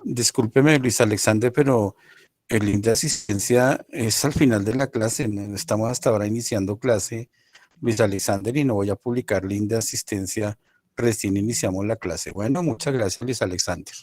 Discúlpeme, Luis Alexander, pero el link de asistencia es al final de la clase. Estamos hasta ahora iniciando clase, Luis Alexander, y no voy a publicar link de asistencia. Recién iniciamos la clase. Bueno, muchas gracias, Luis Alexander.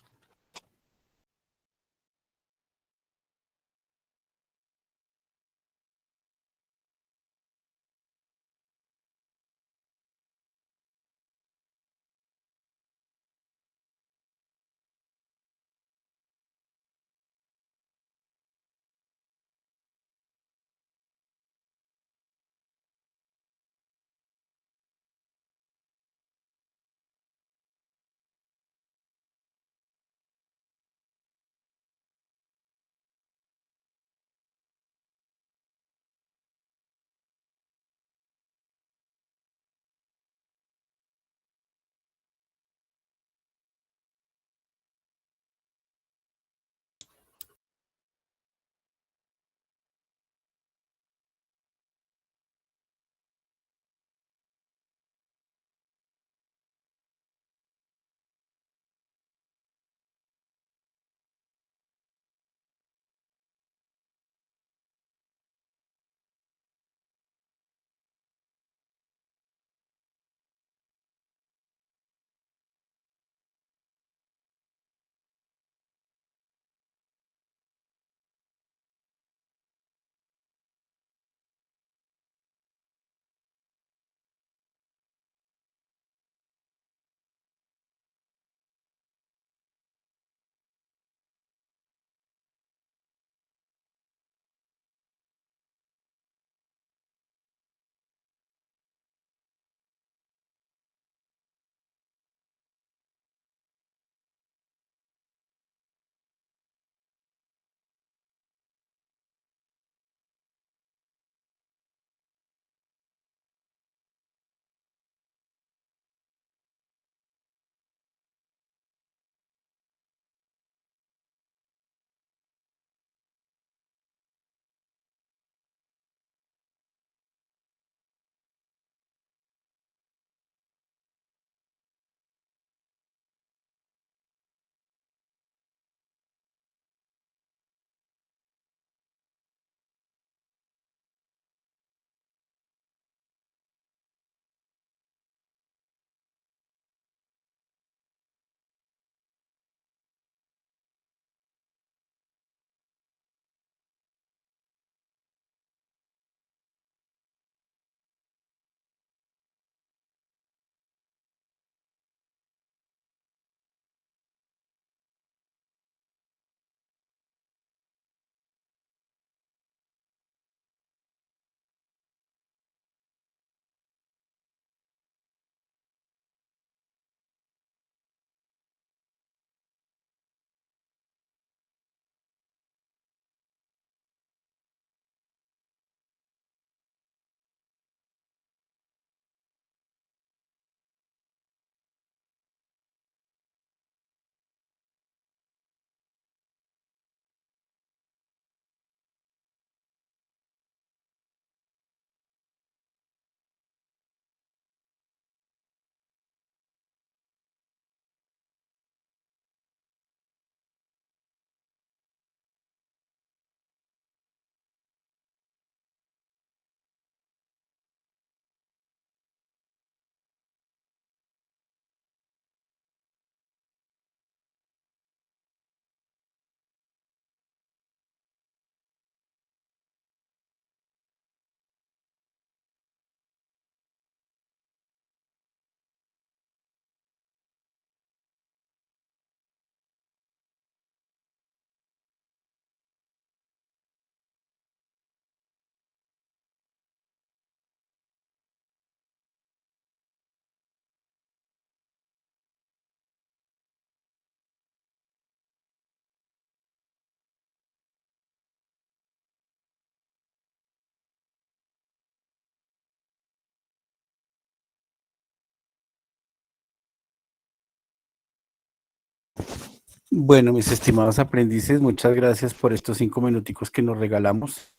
Bueno, mis estimados aprendices, muchas gracias por estos 5 minuticos que nos regalamos.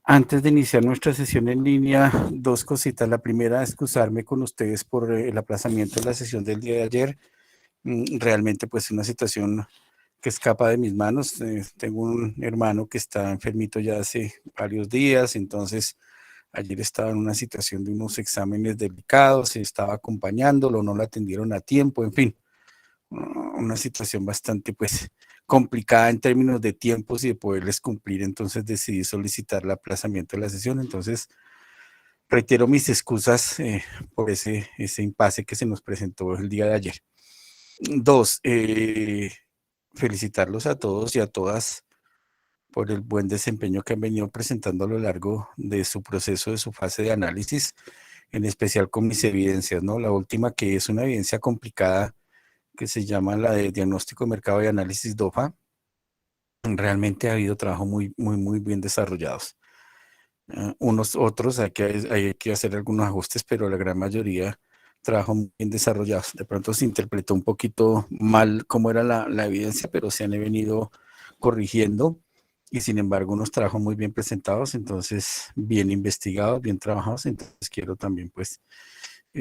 Antes de iniciar nuestra sesión en línea, dos cositas. La primera, excusarme con ustedes por el aplazamiento de la sesión del día de ayer. Realmente, pues, una situación que escapa de mis manos. Tengo un hermano que está enfermito ya hace varios días, entonces ayer estaba en una situación de unos exámenes delicados, estaba acompañándolo, no lo atendieron a tiempo, en fin, una situación bastante pues complicada en términos de tiempos y de poderles cumplir, entonces decidí solicitar el aplazamiento de la sesión, entonces reitero mis excusas por ese impasse que se nos presentó el día de ayer. Dos, felicitarlos a todos y a todas por el buen desempeño que han venido presentando a lo largo de su proceso, de su fase de análisis, en especial con mis evidencias, ¿no? La última, que es una evidencia complicada, que se llama la de diagnóstico de mercado y análisis DOFA. Realmente ha habido trabajo muy bien desarrollados. Unos otros hay que hacer algunos ajustes, pero la gran mayoría trabajo muy bien desarrollados. De pronto se interpretó un poquito mal cómo era la evidencia, pero se han venido corrigiendo y sin embargo unos trabajos muy bien presentados, entonces bien investigados, bien trabajados. Entonces quiero también pues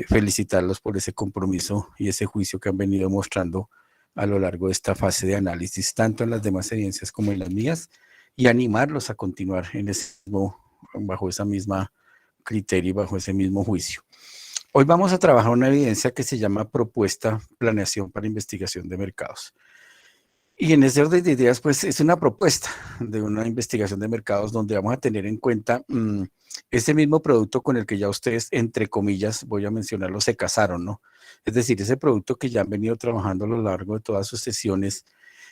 felicitarlos por ese compromiso y ese juicio que han venido mostrando a lo largo de esta fase de análisis, tanto en las demás evidencias como en las mías, y animarlos a continuar en ese mismo, bajo esa misma criterio y bajo ese mismo juicio. Hoy vamos a trabajar una evidencia que se llama propuesta planeación para investigación de mercados. Y en ese orden de ideas, pues es una propuesta de una investigación de mercados donde vamos a tener en cuenta ese mismo producto con el que ya ustedes, entre comillas, voy a mencionarlo, se casaron, ¿no? Es decir, ese producto que ya han venido trabajando a lo largo de todas sus sesiones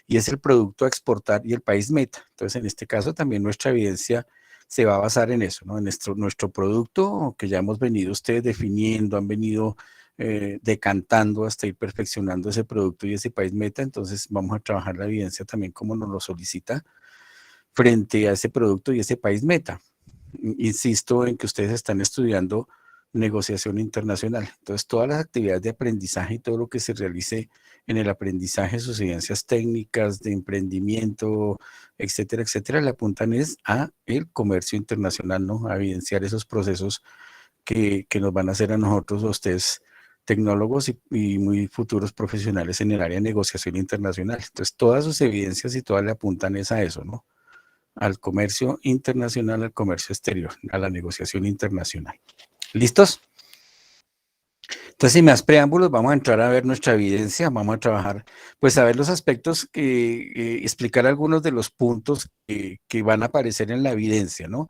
y es el producto a exportar y el país meta. Entonces, en este caso también nuestra evidencia se va a basar en eso, ¿no? En nuestro producto que ya hemos venido ustedes definiendo, han venido decantando hasta ir perfeccionando ese producto y ese país meta. Entonces vamos a trabajar la evidencia también como nos lo solicita frente a ese producto y ese país meta. Insisto en que ustedes están estudiando negociación internacional. Entonces, todas las actividades de aprendizaje y todo lo que se realice en el aprendizaje, sus evidencias técnicas de emprendimiento, etcétera, etcétera, le apuntan es a el comercio internacional, ¿no? A evidenciar esos procesos que nos van a hacer a nosotros, a ustedes, tecnólogos y muy futuros profesionales en el área de negociación internacional. Entonces, todas sus evidencias y todas le apuntan es a eso, ¿no? Al comercio internacional, al comercio exterior, a la negociación internacional. ¿Listos? Entonces, sin más preámbulos, vamos a entrar a ver nuestra evidencia, vamos a trabajar, pues a ver los aspectos, explicar algunos de los puntos que van a aparecer en la evidencia, ¿no?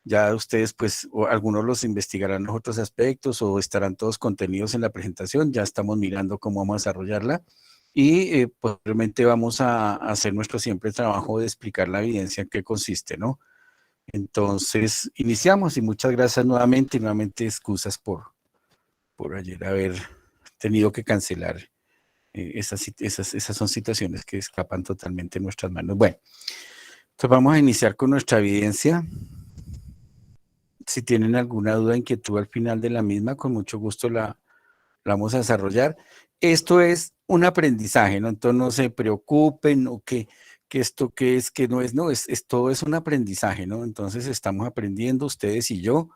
Ya ustedes, pues, o algunos los investigarán los otros aspectos o estarán todos contenidos en la presentación. Ya estamos mirando cómo vamos a desarrollarla y posteriormente vamos a hacer nuestro siempre trabajo de explicar la evidencia en qué consiste, ¿no? Entonces, iniciamos y muchas gracias nuevamente y nuevamente excusas por ayer haber tenido que cancelar. Esas son situaciones que escapan totalmente de nuestras manos. Bueno, entonces vamos a iniciar con nuestra evidencia. Si tienen alguna duda, inquietud al final de la misma, con mucho gusto la vamos a desarrollar. Esto es un aprendizaje, ¿no? Entonces no se preocupen o que esto que es, que no es, no, todo es un aprendizaje, ¿no? Entonces estamos aprendiendo ustedes y yo,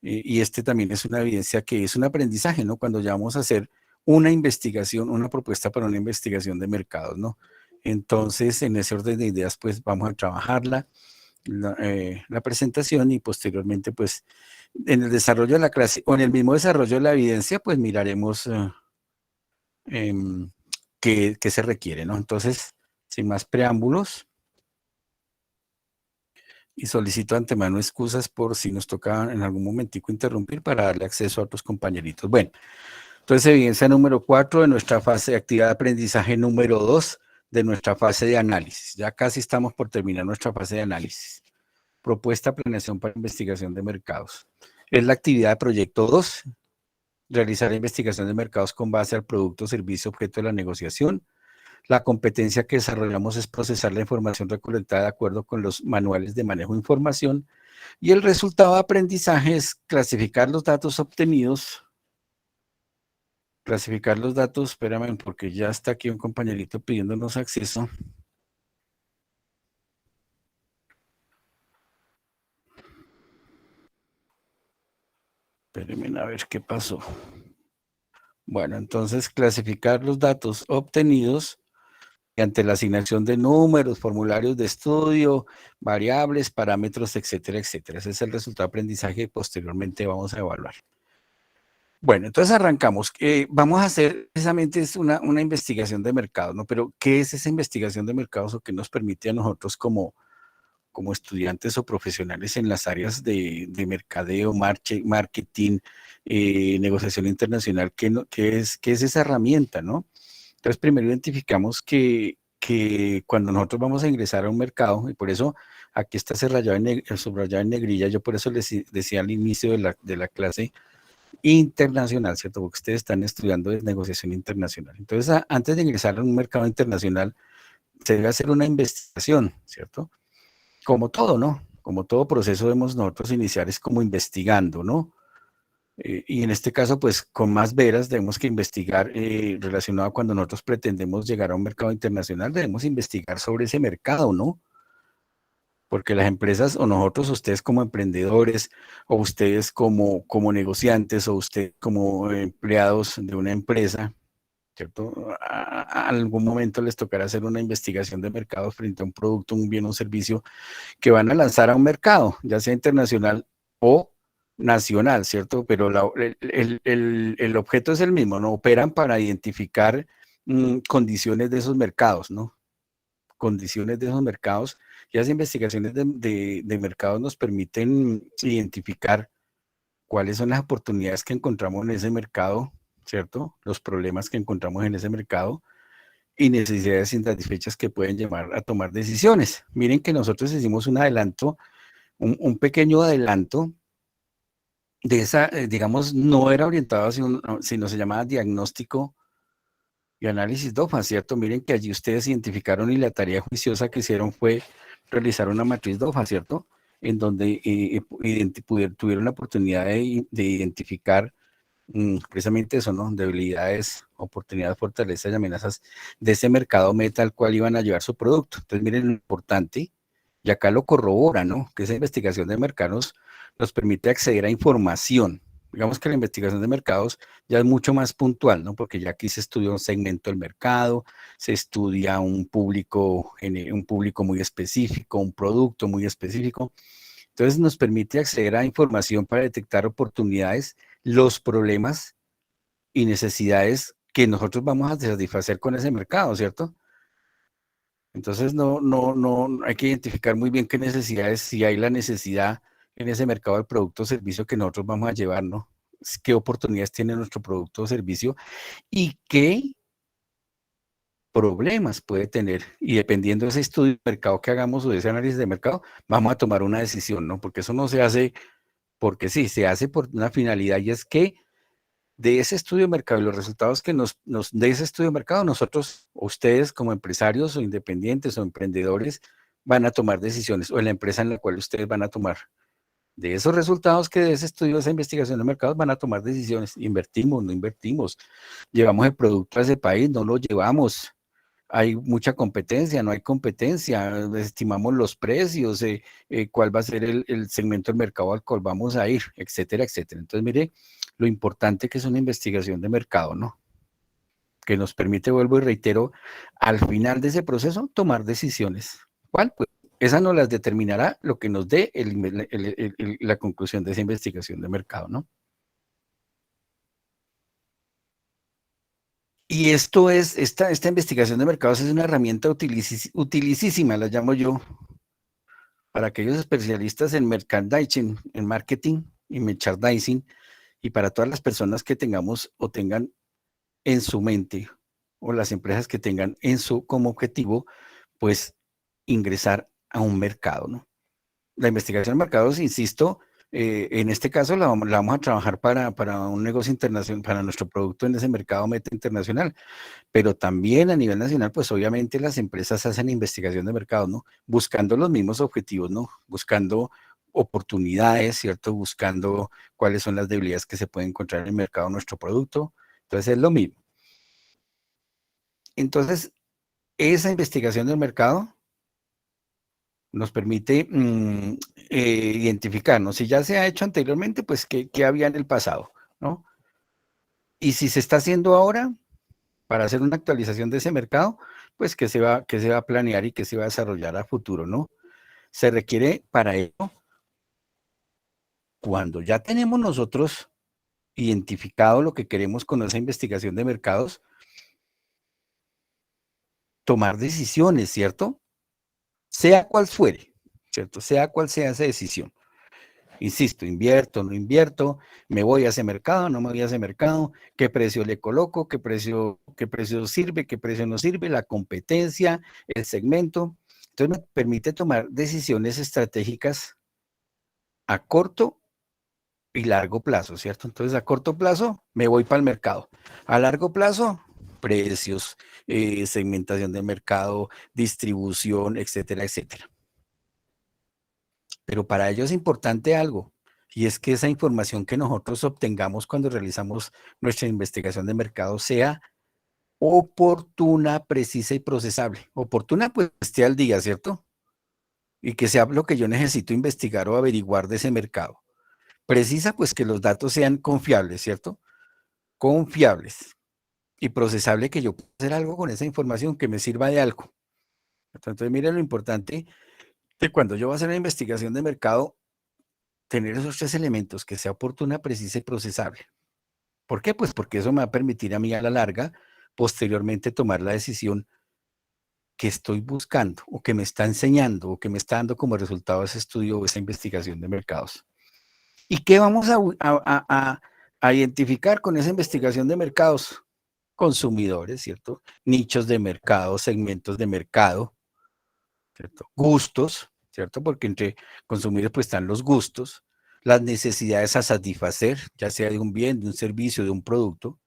y este también es una evidencia que es un aprendizaje, ¿no? Cuando ya vamos a hacer una investigación, una propuesta para una investigación de mercados, ¿no? Entonces, en ese orden de ideas, pues vamos a trabajarla la presentación y posteriormente, pues, en el desarrollo de la clase o en el mismo desarrollo de la evidencia, pues miraremos qué se requiere, ¿no? Entonces, sin más preámbulos, y solicito antemano excusas por si nos toca en algún momentico interrumpir para darle acceso a otros compañeritos. Bueno, entonces, evidencia número 4 de nuestra fase de actividad de aprendizaje número 2 de nuestra fase de análisis. Ya casi estamos por terminar nuestra fase de análisis. Propuesta planeación para investigación de mercados. Es la actividad de proyecto 2, realizar investigación de mercados con base al producto o servicio objeto de la negociación. La competencia que desarrollamos es procesar la información recolectada de acuerdo con los manuales de manejo de información. Y el resultado de aprendizaje es clasificar los datos obtenidos. Clasificar los datos, espérame, porque ya está aquí un compañerito pidiéndonos acceso. Espérenme a ver qué pasó. Bueno, entonces clasificar los datos obtenidos mediante la asignación de números, formularios de estudio, variables, parámetros, etcétera, etcétera. Ese es el resultado de aprendizaje que posteriormente vamos a evaluar. Bueno, entonces arrancamos. Vamos a hacer precisamente es una investigación de mercado, ¿no? Pero, ¿qué es esa investigación de mercados o qué nos permite a nosotros como estudiantes o profesionales en las áreas de mercadeo, marketing, negociación internacional? ¿Qué es esa herramienta, no? Entonces, primero identificamos que cuando nosotros vamos a ingresar a un mercado, y por eso aquí está subrayado en negrilla, yo por eso les decía al inicio de la clase, internacional, ¿cierto? Porque ustedes están estudiando de negociación internacional. Entonces, antes de ingresar a un mercado internacional, se debe hacer una investigación, ¿cierto? Como todo, ¿no? Como todo proceso debemos nosotros iniciar es como investigando, ¿no? Y en este caso, pues con más veras debemos que investigar relacionado a cuando nosotros pretendemos llegar a un mercado internacional, debemos investigar sobre ese mercado, ¿no? Porque las empresas o nosotros, ustedes como emprendedores o ustedes como negociantes o ustedes como empleados de una empresa, ¿cierto? A algún momento les tocará hacer una investigación de mercado frente a un producto, un bien o un servicio que van a lanzar a un mercado, ya sea internacional o nacional, ¿cierto? Pero el objeto es el mismo, ¿no? Operan para identificar condiciones de esos mercados, ¿no? Condiciones de esos mercados, y las investigaciones de mercados nos permiten identificar cuáles son las oportunidades que encontramos en ese mercado, ¿cierto? Los problemas que encontramos en ese mercado y necesidades insatisfechas que pueden llevar a tomar decisiones. Miren que nosotros hicimos un adelanto, un pequeño adelanto de esa, digamos, no era orientado, sino se llamaba diagnóstico y análisis DOFA, ¿cierto? Miren que allí ustedes identificaron y la tarea juiciosa que hicieron fue realizar una matriz DOFA, ¿cierto? En donde tuvieron la oportunidad de identificar precisamente eso, ¿no? Debilidades, oportunidades, fortalezas y amenazas de ese mercado meta al cual iban a llevar su producto. Entonces, miren lo importante, y acá lo corrobora, ¿no? Que esa investigación de mercados nos permite acceder a información. Digamos que la investigación de mercados ya es mucho más puntual, ¿no? Porque ya aquí se estudia un segmento del mercado, se estudia un público muy específico, un producto muy específico. Entonces nos permite acceder a información para detectar oportunidades, los problemas y necesidades que nosotros vamos a satisfacer con ese mercado, ¿cierto? Entonces no hay que identificar muy bien qué necesidades, si hay la necesidad en ese mercado del producto o servicio que nosotros vamos a llevar, ¿no? Qué oportunidades tiene nuestro producto o servicio y qué problemas puede tener. Y dependiendo de ese estudio de mercado que hagamos o de ese análisis de mercado, vamos a tomar una decisión, ¿no? Porque eso no se hace porque sí, se hace por una finalidad y es que de ese estudio de mercado y los resultados que nos de ese estudio de mercado, nosotros, ustedes como empresarios o independientes o emprendedores, van a tomar decisiones, o en la empresa en la cual ustedes van a tomar. De esos resultados que de ese estudio, de esa investigación de mercados, van a tomar decisiones. Invertimos, no invertimos. Llevamos el producto a ese país, no lo llevamos. Hay mucha competencia, no hay competencia, estimamos los precios, cuál va a ser el segmento del mercado al cual vamos a ir, etcétera, etcétera. Entonces, mire, lo importante que es una investigación de mercado, ¿no? Que nos permite, vuelvo y reitero, al final de ese proceso, tomar decisiones. ¿Cuál? Pues esa nos las determinará lo que nos dé la conclusión de esa investigación de mercado, ¿no? Y esta investigación de mercados es una herramienta utilísima, la llamo yo, para aquellos especialistas en merchandising, en marketing y merchandising, y para todas las personas que tengamos o tengan en su mente, o las empresas que tengan como objetivo, pues, ingresar a un mercado, ¿no? La investigación de mercados, insisto, en este caso la vamos a trabajar para un negocio internacional, para nuestro producto en ese mercado meta internacional, pero también a nivel nacional, pues obviamente las empresas hacen investigación de mercado, ¿no? Buscando los mismos objetivos, ¿no? Buscando oportunidades, ¿cierto? Buscando cuáles son las debilidades que se pueden encontrar en el mercado de nuestro producto. Entonces es lo mismo. Entonces, esa investigación del mercado nos permite identificarnos. Si ya se ha hecho anteriormente, pues qué había en el pasado, ¿no? Y si se está haciendo ahora, para hacer una actualización de ese mercado, pues qué se va a planear y qué se va a desarrollar a futuro, ¿no? Se requiere para ello, cuando ya tenemos nosotros identificado lo que queremos con esa investigación de mercados, tomar decisiones, ¿cierto? Sea cual fuere, ¿cierto? Sea cual sea esa decisión. Insisto, invierto, no invierto, me voy a ese mercado, no me voy a ese mercado, qué precio le coloco, qué precio sirve, qué precio no sirve, la competencia, el segmento. Entonces me permite tomar decisiones estratégicas a corto y largo plazo, ¿cierto? Entonces a corto plazo me voy para el mercado. A largo plazo, precios, segmentación de mercado, distribución, etcétera, etcétera. Pero para ello es importante algo, y es que esa información que nosotros obtengamos cuando realizamos nuestra investigación de mercado sea oportuna, precisa y procesable. Oportuna, pues esté al día, ¿cierto? Y que sea lo que yo necesito investigar o averiguar de ese mercado. Precisa, pues que los datos sean confiables, ¿cierto? Confiables y procesable, que yo pueda hacer algo con esa información que me sirva de algo. Entonces, mire lo importante de cuando yo voy a hacer una investigación de mercado, tener esos tres elementos, que sea oportuna, precisa y procesable. ¿Por qué? Pues porque eso me va a permitir a mí a la larga, posteriormente, tomar la decisión que estoy buscando o que me está enseñando o que me está dando como resultado ese estudio o esa investigación de mercados. ¿Y qué vamos a identificar con esa investigación de mercados? Consumidores, ¿cierto? Nichos de mercado, segmentos de mercado, ¿cierto? Gustos, ¿cierto? Porque entre consumidores pues están los gustos, las necesidades a satisfacer, ya sea de un bien, de un servicio, de un producto.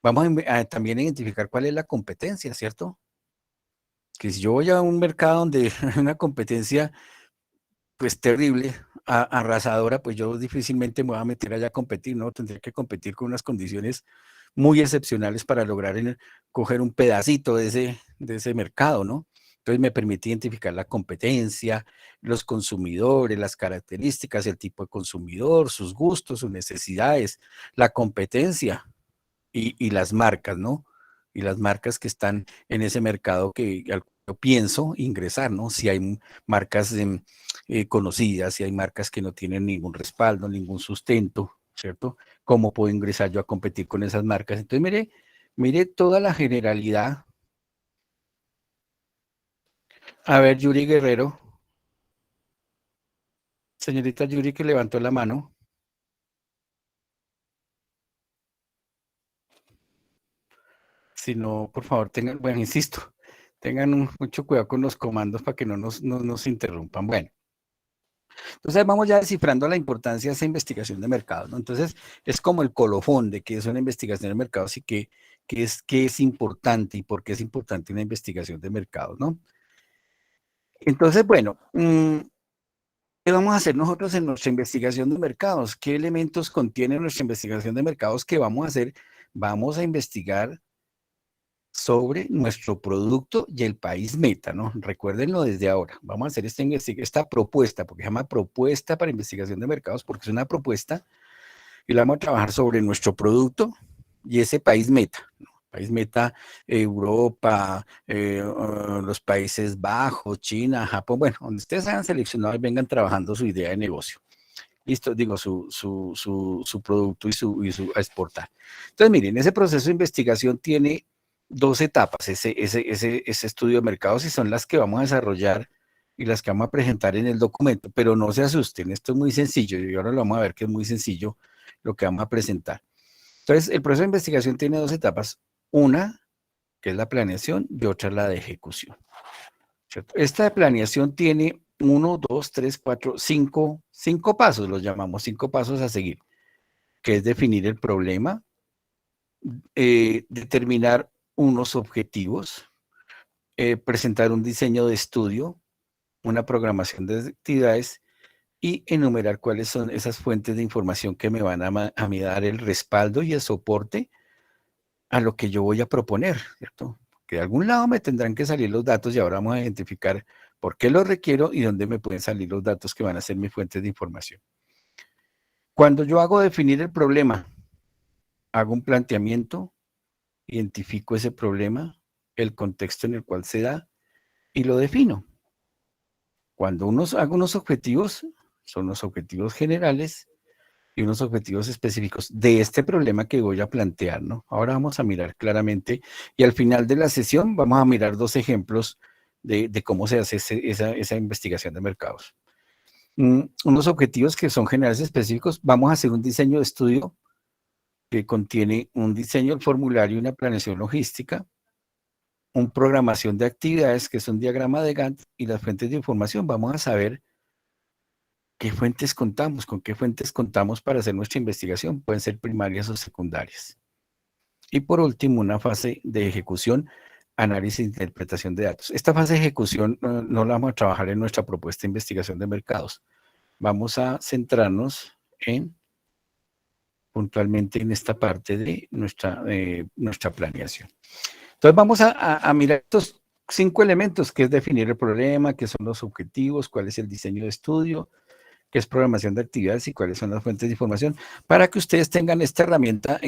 Vamos también a identificar cuál es la competencia, ¿cierto? Que si yo voy a un mercado donde hay una competencia pues terrible, arrasadora, pues yo difícilmente me voy a meter allá a competir, ¿no? Tendría que competir con unas condiciones muy excepcionales para lograr coger un pedacito de ese mercado, ¿no? Entonces me permite identificar la competencia, los consumidores, las características, el tipo de consumidor, sus gustos, sus necesidades, la competencia y las marcas, ¿no? Y las marcas que están en ese mercado que yo pienso ingresar, ¿no? Si hay marcas conocidas, si hay marcas que no tienen ningún respaldo, ningún sustento, ¿cierto? ¿Cómo puedo ingresar yo a competir con esas marcas? Entonces, mire toda la generalidad. A ver, Yuri Guerrero, señorita Yuri que levantó la mano. Si no, por favor, tengan, bueno, insisto, tengan mucho cuidado con los comandos para que no nos interrumpan. Bueno. Entonces vamos ya descifrando la importancia de esa investigación de mercado, ¿no? Entonces es como el colofón de qué es una investigación de mercados y qué es importante y por qué es importante una investigación de mercados, ¿no? Entonces, bueno, ¿qué vamos a hacer nosotros en nuestra investigación de mercados? ¿Qué elementos contiene nuestra investigación de mercados que vamos a hacer? Vamos a investigar sobre nuestro producto y el país meta, ¿no? Recuérdenlo desde ahora. Vamos a hacer esta propuesta, porque se llama propuesta para investigación de mercados, porque es una propuesta y la vamos a trabajar sobre nuestro producto y ese país meta, ¿no? País meta, Europa, los Países Bajos, China, Japón, bueno, donde ustedes hayan seleccionado y vengan trabajando su idea de negocio. Listo, digo, su producto y su a exportar. Entonces, miren, ese proceso de investigación tiene dos etapas, ese estudio de mercados, y son las que vamos a desarrollar y las que vamos a presentar en el documento, pero no se asusten, esto es muy sencillo, y ahora lo vamos a ver que es muy sencillo lo que vamos a presentar. Entonces, el proceso de investigación tiene dos etapas, una que es la planeación y otra la de ejecución, ¿cierto? Esta de planeación tiene uno, dos, tres, cuatro, cinco pasos, los llamamos cinco pasos a seguir, que es definir el problema, determinar unos objetivos, presentar un diseño de estudio, una programación de actividades y enumerar cuáles son esas fuentes de información que me van a mí dar el respaldo y el soporte a lo que yo voy a proponer, ¿cierto? Que de algún lado me tendrán que salir los datos y ahora vamos a identificar por qué los requiero y dónde me pueden salir los datos que van a ser mis fuentes de información. Cuando yo hago definir el problema, hago un planteamiento, identifico ese problema, el contexto en el cual se da y lo defino. Cuando uno haga unos objetivos, son los objetivos generales y unos objetivos específicos de este problema que voy a plantear, ¿no? Ahora vamos a mirar claramente y al final de la sesión vamos a mirar dos ejemplos de cómo se hace esa investigación de mercados. Unos objetivos que son generales específicos. Vamos a hacer un diseño de estudio que contiene un diseño del formulario y una planeación logística, una programación de actividades, que es un diagrama de Gantt, y las fuentes de información. Vamos a saber qué fuentes contamos, con qué fuentes contamos para hacer nuestra investigación. Pueden ser primarias o secundarias. Y por último, una fase de ejecución, análisis e interpretación de datos. Esta fase de ejecución no la vamos a trabajar en nuestra propuesta de investigación de mercados. Vamos a centrarnos puntualmente en esta parte de nuestra planeación. Entonces vamos a mirar estos 5 elementos, que es definir el problema, qué son los objetivos, cuál es el diseño de estudio, qué es programación de actividades y cuáles son las fuentes de información, para que ustedes tengan esta herramienta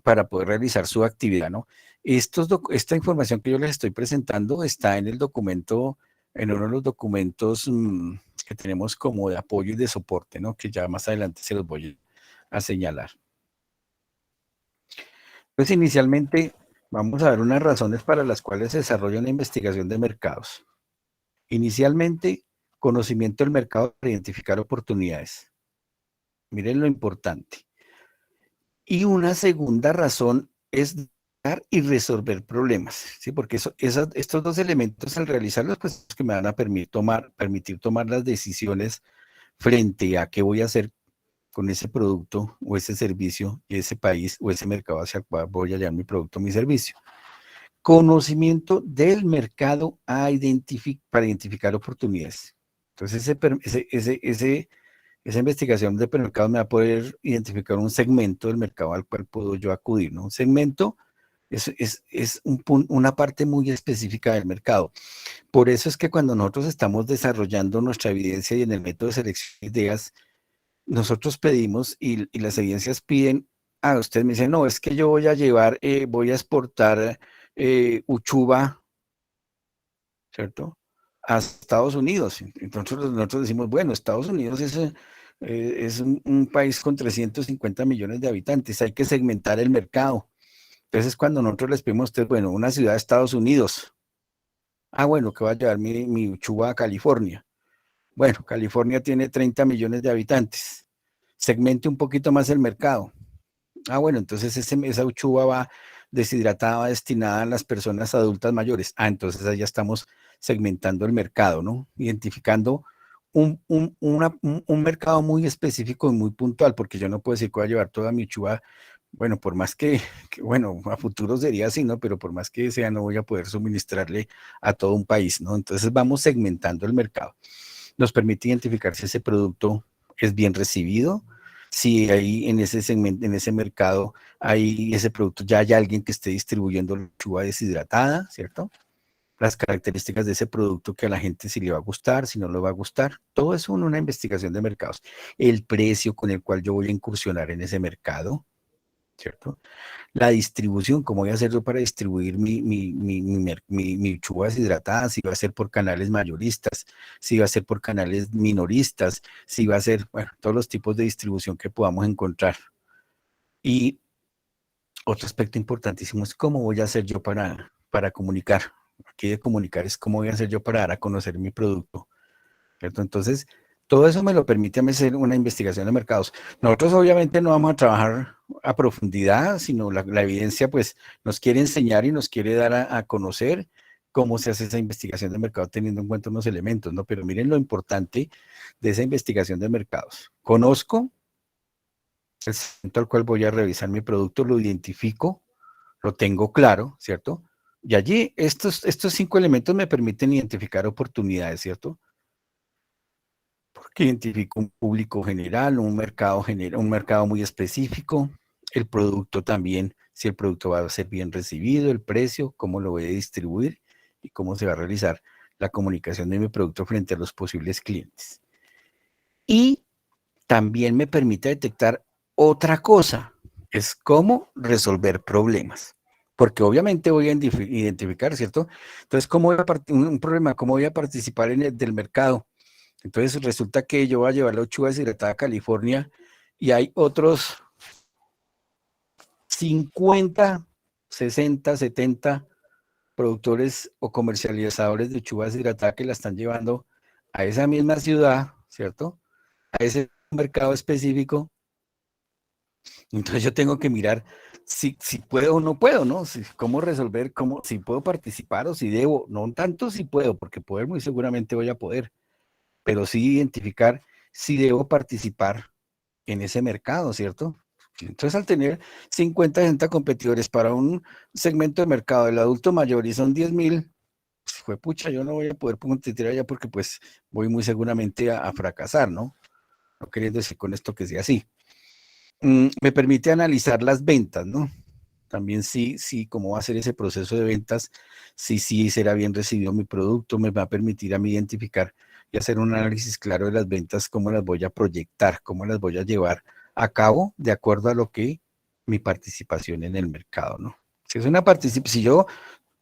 para poder realizar su actividad, ¿no? Esta información que yo les estoy presentando está en el documento, en uno de los documentos que tenemos como de apoyo y de soporte, ¿no? Que ya más adelante se los voy a señalar. Pues inicialmente vamos a ver unas razones para las cuales se desarrolla una investigación de mercados. Inicialmente, conocimiento del mercado para identificar oportunidades. Miren lo importante. Y una segunda razón es dar y resolver problemas, ¿sí? Porque estos dos elementos, al realizarlos, pues que me van a permitir tomar las decisiones frente a qué voy a hacer con ese producto o ese servicio, ese país o ese mercado hacia el cual voy a llevar mi producto o mi servicio. Conocimiento del mercado para identificar oportunidades. Entonces, esa investigación de mercado me va a poder identificar un segmento del mercado al cual puedo yo acudir, ¿no? Un segmento es una parte muy específica del mercado. Por eso es que cuando nosotros estamos desarrollando nuestra evidencia y en el método de selección de ideas, nosotros pedimos y las evidencias piden, ustedes me dicen, no, es que yo voy a llevar, voy a exportar uchuva, ¿cierto? A Estados Unidos. Entonces nosotros decimos, bueno, Estados Unidos es un país con 350 millones de habitantes, hay que segmentar el mercado. Entonces cuando nosotros les pedimos a ustedes, bueno, una ciudad de Estados Unidos, bueno, que va a llevar mi uchuva a California. Bueno, California tiene 30 millones de habitantes. Segmente un poquito más el mercado. Bueno, entonces esa uchuva va deshidratada, va destinada a las personas adultas mayores. Entonces ahí ya estamos segmentando el mercado, ¿no? Identificando un mercado muy específico y muy puntual, porque yo no puedo decir que voy a llevar toda mi uchuva, bueno, por más bueno, a futuro sería así, ¿no? Pero por más que sea, no voy a poder suministrarle a todo un país, ¿no? Entonces vamos segmentando el mercado. Nos permite identificar si ese producto es bien recibido, si ahí en ese segmento, en ese mercado, hay ese producto, ya hay alguien que esté distribuyendo lechuga deshidratada, ¿cierto? Las características de ese producto, que a la gente si le va a gustar, si no le va a gustar, todo eso en una investigación de mercados. El precio con el cual yo voy a incursionar en ese mercado, ¿cierto? La distribución, cómo voy a hacer yo para distribuir mi uchuva deshidratada, si va a ser por canales mayoristas, si va a ser por canales minoristas, si va a ser, bueno, todos los tipos de distribución que podamos encontrar. Y otro aspecto importantísimo es cómo voy a hacer yo para comunicar. Aquí de comunicar es cómo voy a hacer yo para dar a conocer mi producto, ¿cierto? Entonces, todo eso me lo permite a mí hacer una investigación de mercados. Nosotros obviamente no vamos a trabajar a profundidad, sino la evidencia pues nos quiere enseñar y nos quiere dar a conocer cómo se hace esa investigación de mercado teniendo en cuenta unos elementos, ¿no? Pero miren lo importante de esa investigación de mercados. Conozco el segmento al cual voy a revisar mi producto, lo identifico, lo tengo claro, ¿cierto? Y allí estos 5 elementos me permiten identificar oportunidades, ¿cierto? Que identifica un público general, un mercado muy específico, el producto también, si el producto va a ser bien recibido, el precio, cómo lo voy a distribuir y cómo se va a realizar la comunicación de mi producto frente a los posibles clientes. Y también me permite detectar otra cosa, es cómo resolver problemas. porque obviamente voy a identificar, ¿cierto? Entonces, ¿cómo voy a un problema, cómo voy a participar en el del mercado? Entonces, resulta que yo voy a llevar la lechuga deshidratada a California y hay otros 50, 60, 70 productores o comercializadores de lechuga deshidratada que la están llevando a esa misma ciudad, ¿cierto? A ese mercado específico. Entonces yo tengo que mirar si puedo o no puedo, ¿no? Cómo resolver, si puedo participar o si debo, no tanto si puedo, porque poder muy seguramente voy a poder, pero sí identificar si debo participar en ese mercado, ¿cierto? Entonces al tener 50, 60 competidores para un segmento de mercado del adulto mayor y son 10.000, pues, fue pucha, yo no voy a poder competir allá porque pues voy muy seguramente a fracasar, ¿no? No queriendo decir con esto que sea así. Me permite analizar las ventas, ¿no? También sí, cómo va a ser ese proceso de ventas, sí será bien recibido mi producto, me va a permitir a mí identificar y hacer un análisis claro de las ventas, cómo las voy a proyectar, cómo las voy a llevar a cabo de acuerdo a lo que mi participación en el mercado, ¿no? Si es una participación, si yo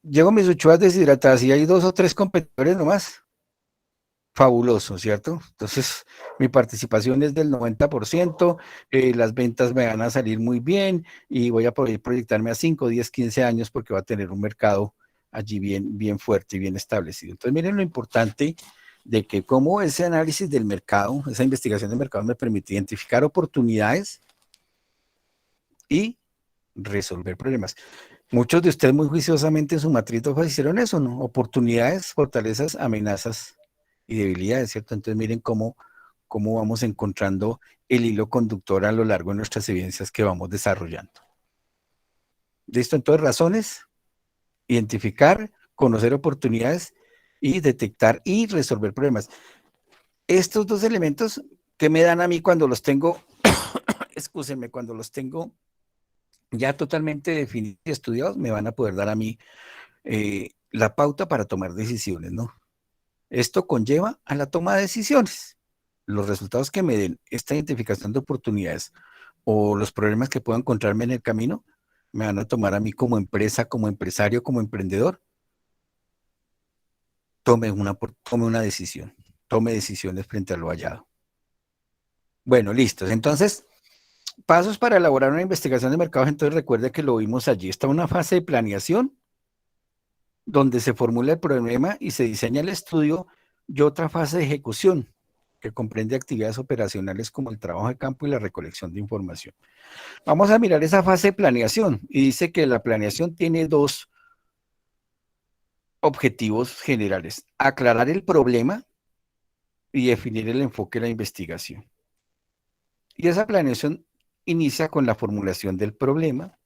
llevo mis uchuas deshidratadas y hay 2 o 3 competidores nomás, fabuloso, ¿cierto? Entonces, mi participación es del 90%, las ventas me van a salir muy bien y voy a poder proyectarme a 5, 10, 15 años porque va a tener un mercado allí bien fuerte y bien establecido. Entonces, miren lo importante de que como ese análisis del mercado, esa investigación de mercado me permite identificar oportunidades y resolver problemas. Muchos de ustedes muy juiciosamente en su matriz de hojas hicieron eso, ¿no? Oportunidades, fortalezas, amenazas y debilidades, ¿cierto? Entonces miren cómo vamos encontrando el hilo conductor a lo largo de nuestras evidencias que vamos desarrollando. ¿Listo? Entonces, razones, identificar, conocer oportunidades y detectar y resolver problemas. Estos 2 elementos que me dan a mí cuando los tengo, excúsenme, cuando los tengo ya totalmente definidos y estudiados, me van a poder dar a mí la pauta para tomar decisiones, ¿no? Esto conlleva a la toma de decisiones. Los resultados que me den esta identificación de oportunidades o los problemas que puedo encontrarme en el camino, me van a tomar a mí como empresa, como empresario, como emprendedor. Tome una decisión, tome decisiones frente a lo hallado. Bueno, listos. Entonces, pasos para elaborar una investigación de mercados. Entonces, recuerde que lo vimos allí. Está una fase de planeación donde se formula el problema y se diseña el estudio, y otra fase de ejecución, que comprende actividades operacionales como el trabajo de campo y la recolección de información. Vamos a mirar esa fase de planeación y dice que la planeación tiene 2 objetivos generales: aclarar el problema y definir el enfoque de la investigación. Y esa planeación inicia con la formulación del problema,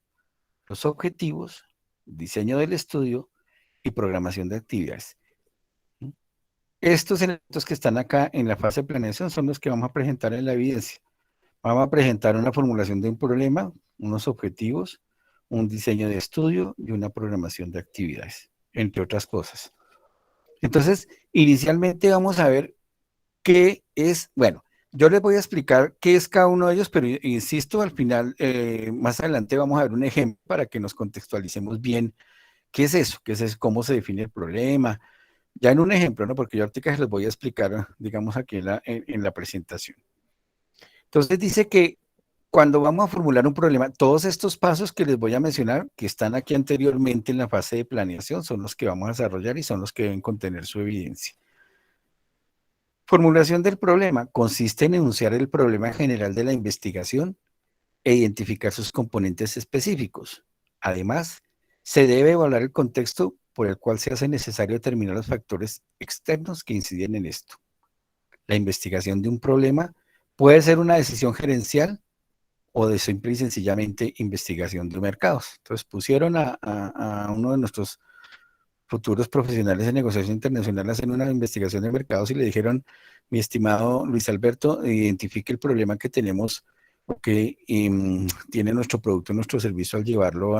los objetivos, diseño del estudio y programación de actividades. Estos elementos que están acá en la fase de planeación son los que vamos a presentar en la evidencia. Vamos a presentar una formulación de un problema, unos objetivos, un diseño de estudio y una programación de actividades, entre otras cosas. Entonces, inicialmente vamos a ver qué es, bueno, yo les voy a explicar qué es cada uno de ellos, pero insisto, al final, más adelante vamos a ver un ejemplo para que nos contextualicemos bien qué es eso, cómo se define el problema, ya en un ejemplo, ¿no? Porque yo ahorita les voy a explicar, digamos, aquí en la presentación. Entonces dice que cuando vamos a formular un problema, todos estos pasos que les voy a mencionar, que están aquí anteriormente en la fase de planeación, son los que vamos a desarrollar y son los que deben contener su evidencia. Formulación del problema consiste en enunciar el problema general de la investigación e identificar sus componentes específicos. Además, se debe evaluar el contexto por el cual se hace necesario determinar los factores externos que inciden en esto. La investigación de un problema puede ser una decisión gerencial o de simple y sencillamente investigación de mercados. Entonces pusieron a uno de nuestros futuros profesionales de negociación internacional a hacer una investigación de mercados y le dijeron: mi estimado Luis Alberto, identifique el problema que tenemos que tiene nuestro producto, nuestro servicio al llevarlo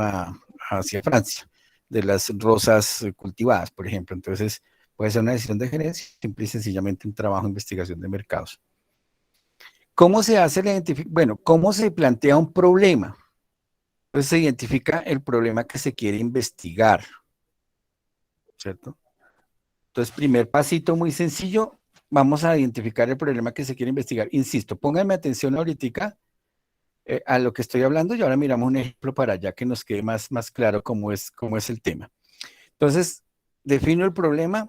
hacia Francia, de las rosas cultivadas, por ejemplo. Entonces puede ser una decisión de gerencia, simple y sencillamente un trabajo de investigación de mercados. ¿Cómo se hace la identificación? Bueno, ¿cómo se plantea un problema? Entonces se identifica el problema que se quiere investigar, ¿cierto? Entonces, primer pasito muy sencillo, vamos a identificar el problema que se quiere investigar. Insisto, pónganme atención ahorita a lo que estoy hablando y ahora miramos un ejemplo para allá que nos quede más claro cómo es el tema. Entonces, defino el problema,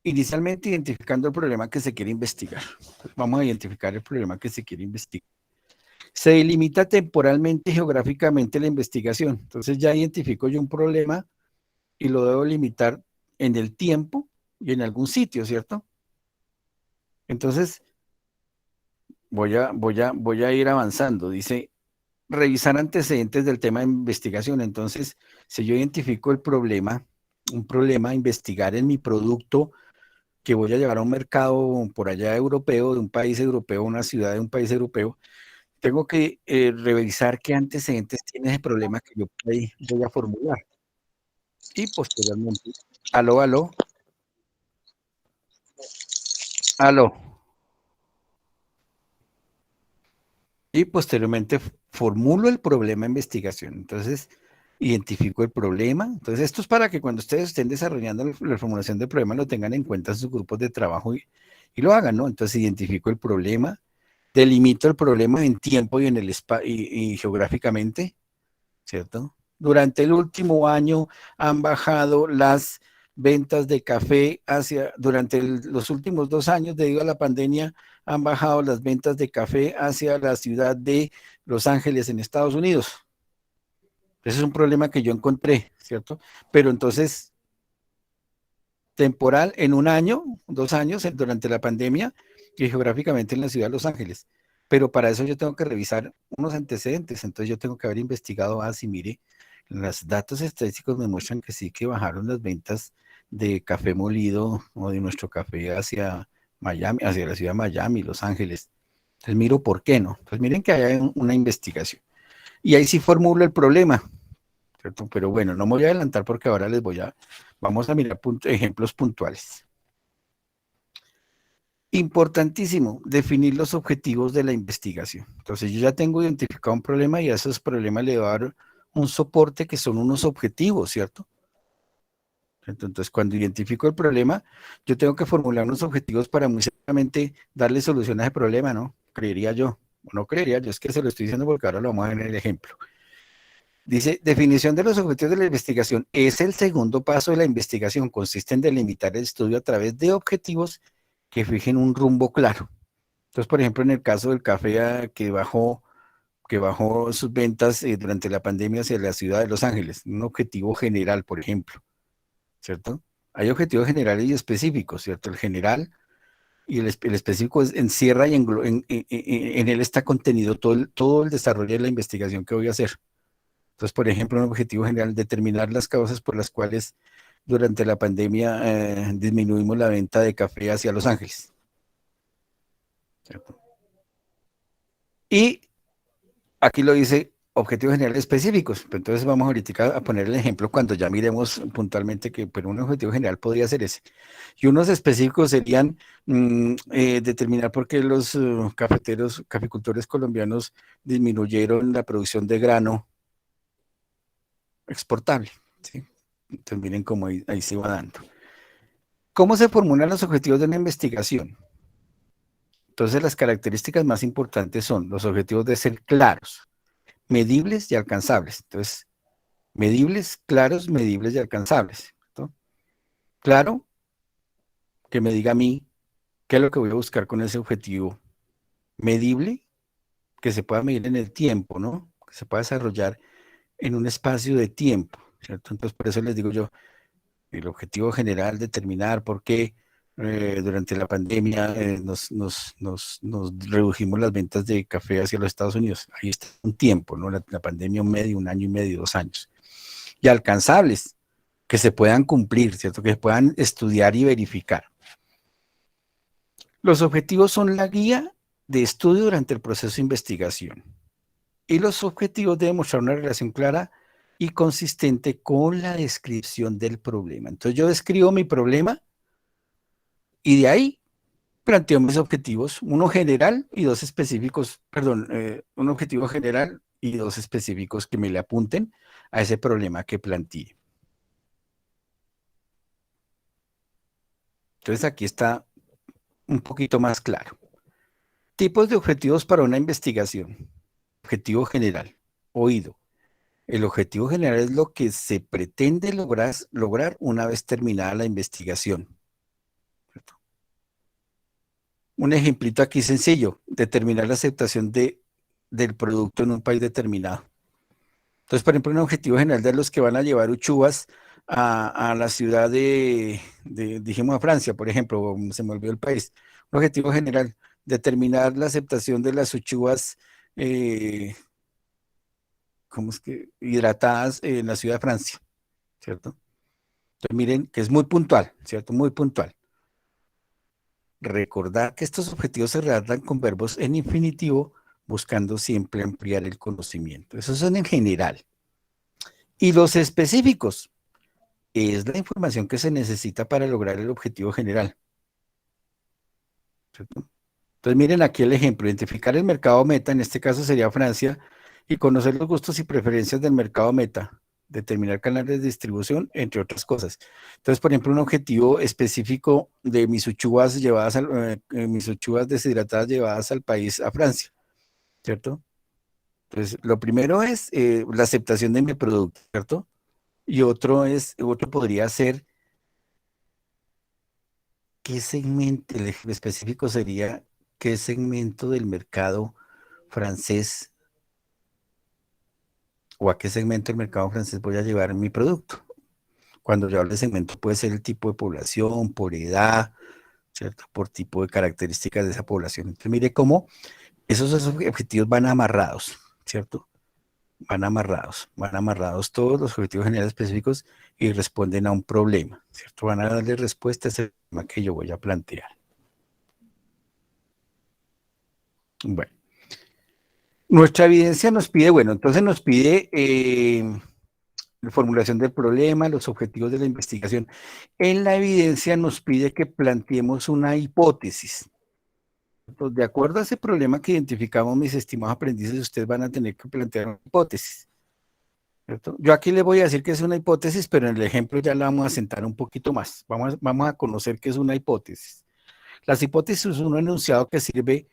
inicialmente identificando el problema que se quiere investigar. Vamos a identificar el problema que se quiere investigar. Se delimita temporalmente y geográficamente la investigación. Entonces ya identifico yo un problema y lo debo limitar en el tiempo y en algún sitio, ¿cierto? Entonces voy a ir avanzando. Dice, revisar antecedentes del tema de investigación. Entonces, si yo identifico el problema, un problema, investigar en mi producto que voy a llevar a un mercado por allá europeo, de un país europeo, una ciudad de un país europeo, tengo que revisar qué antecedentes tiene ese problema que yo voy a formular. Y posteriormente, aló, aló, aló. Y posteriormente formulo el problema de investigación. Entonces, identifico el problema. Entonces, esto es para que cuando ustedes estén desarrollando la formulación del problema lo tengan en cuenta en sus grupos de trabajo y lo hagan, ¿no? Entonces, identifico el problema, delimito el problema en tiempo y en el y geográficamente, ¿cierto? Durante el último año han bajado las ventas de café durante los últimos 2 años, debido a la pandemia, han bajado las ventas de café hacia la ciudad de Los Ángeles en Estados Unidos. Ese es un problema que yo encontré, ¿cierto? Pero entonces, temporal, en un año, 2 años, durante la pandemia, y geográficamente en la ciudad de Los Ángeles. Pero para eso yo tengo que revisar unos antecedentes, entonces yo tengo que haber investigado, si mire, los datos estadísticos me muestran que sí que bajaron las ventas de café molido o de nuestro café hacia Miami, hacia la ciudad de Miami, Los Ángeles. Entonces miro por qué no. Entonces miren que hay una investigación. Y ahí sí formulo el problema, ¿cierto? Pero bueno, no me voy a adelantar porque ahora vamos a mirar ejemplos puntuales. Importantísimo, definir los objetivos de la investigación. Entonces yo ya tengo identificado un problema y a esos problemas le voy a dar un soporte que son unos objetivos, ¿cierto? Entonces, cuando identifico el problema, yo tengo que formular unos objetivos para muy seguramente darle solución a ese problema, ¿no? Creería yo, o no creería yo, es que se lo estoy diciendo porque ahora lo vamos a ver en el ejemplo. Dice, definición de los objetivos de la investigación. Es el segundo paso de la investigación. Consiste en delimitar el estudio a través de objetivos que fijen un rumbo claro. Entonces, por ejemplo, en el caso del café que bajó sus ventas durante la pandemia hacia la ciudad de Los Ángeles, un objetivo general, por ejemplo, ¿cierto? Hay objetivos generales y específicos, ¿cierto? El general y el específico encierra y en él está contenido todo el desarrollo de la investigación que voy a hacer. Entonces, por ejemplo, un objetivo general, determinar las causas por las cuales durante la pandemia disminuimos la venta de café hacia Los Ángeles, ¿cierto? Y aquí lo dice objetivos generales específicos. Entonces vamos ahorita a poner el ejemplo cuando ya miremos puntualmente que pero un objetivo general podría ser ese. Y unos específicos serían determinar por qué los caficultores colombianos disminuyeron la producción de grano exportable, ¿sí? Entonces miren cómo ahí se va dando. ¿Cómo se formulan los objetivos de una investigación? Entonces las características más importantes son los objetivos de ser claros, medibles y alcanzables. Entonces, medibles, claros, medibles y alcanzables, ¿no? Claro, que me diga a mí qué es lo que voy a buscar con ese objetivo. Medible, que se pueda medir en el tiempo, ¿no? Que se pueda desarrollar en un espacio de tiempo, ¿cierto? Entonces, por eso les digo yo, el objetivo general, determinar por qué durante la pandemia nos redujimos las ventas de café hacia los Estados Unidos. Ahí está un tiempo, ¿no? La pandemia, un medio, 1 año y medio, 2 años. Y alcanzables, que se puedan cumplir, ¿cierto? Que se puedan estudiar y verificar. Los objetivos son la guía de estudio durante el proceso de investigación. Y los objetivos deben mostrar una relación clara y consistente con la descripción del problema. Entonces yo describo mi problema y de ahí planteo mis objetivos, uno general y dos específicos, perdón, un objetivo general y dos específicos que me le apunten a ese problema que planteé. Entonces aquí está un poquito más claro. Tipos de objetivos para una investigación. Objetivo general. Oído. El objetivo general es lo que se pretende lograr una vez terminada la investigación. Un ejemplito aquí sencillo, determinar la aceptación del producto en un país determinado. Entonces, por ejemplo, un objetivo general de los que van a llevar uchuvas a la ciudad dijimos, a Francia, por ejemplo, se me olvidó el país. Un objetivo general, determinar la aceptación de las uchuvas, ¿cómo es que? Hidratadas en la ciudad de Francia, ¿cierto? Entonces, miren que es muy puntual, ¿cierto? Muy puntual. Recordar que estos objetivos se redactan con verbos en infinitivo, buscando siempre ampliar el conocimiento. Esos son en general. Y los específicos es la información que se necesita para lograr el objetivo general, ¿cierto? Entonces miren aquí el ejemplo, identificar el mercado meta, en este caso sería Francia, y conocer los gustos y preferencias del mercado meta, determinar canales de distribución, entre otras cosas. Entonces, por ejemplo, un objetivo específico de mis uchuvas mis uchuvas deshidratadas llevadas al país, a Francia, ¿cierto? Entonces, lo primero es la aceptación de mi producto, ¿cierto? Y otro podría ser, ¿qué segmento, el específico sería, qué segmento del mercado francés o a qué segmento del mercado francés voy a llevar mi producto? Cuando yo hablo de segmento puede ser el tipo de población, por edad, ¿cierto? Por tipo de características de esa población. Entonces, mire cómo esos objetivos van amarrados, ¿cierto? Van amarrados todos los objetivos generales específicos y responden a un problema, ¿cierto? Van a darle respuesta a ese problema que yo voy a plantear. Bueno, nuestra evidencia nos pide, bueno, entonces nos pide la formulación del problema, los objetivos de la investigación. En la evidencia nos pide que planteemos una hipótesis. Entonces, de acuerdo a ese problema que identificamos, mis estimados aprendices, ustedes van a tener que plantear una hipótesis, ¿cierto? Yo aquí les voy a decir que es una hipótesis, pero en el ejemplo ya la vamos a sentar un poquito más. Vamos a conocer qué es una hipótesis. Las hipótesis es un enunciado que sirve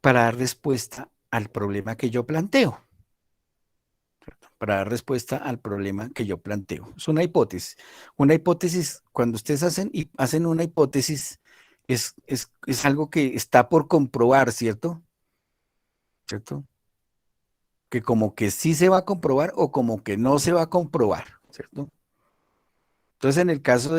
para dar respuesta al problema que yo planteo. Para dar respuesta al problema que yo planteo. Es una hipótesis. Una hipótesis, cuando ustedes hacen una hipótesis, es algo que está por comprobar, ¿cierto? ¿Cierto? Que como que sí se va a comprobar o como que no se va a comprobar, ¿cierto? Entonces, en el caso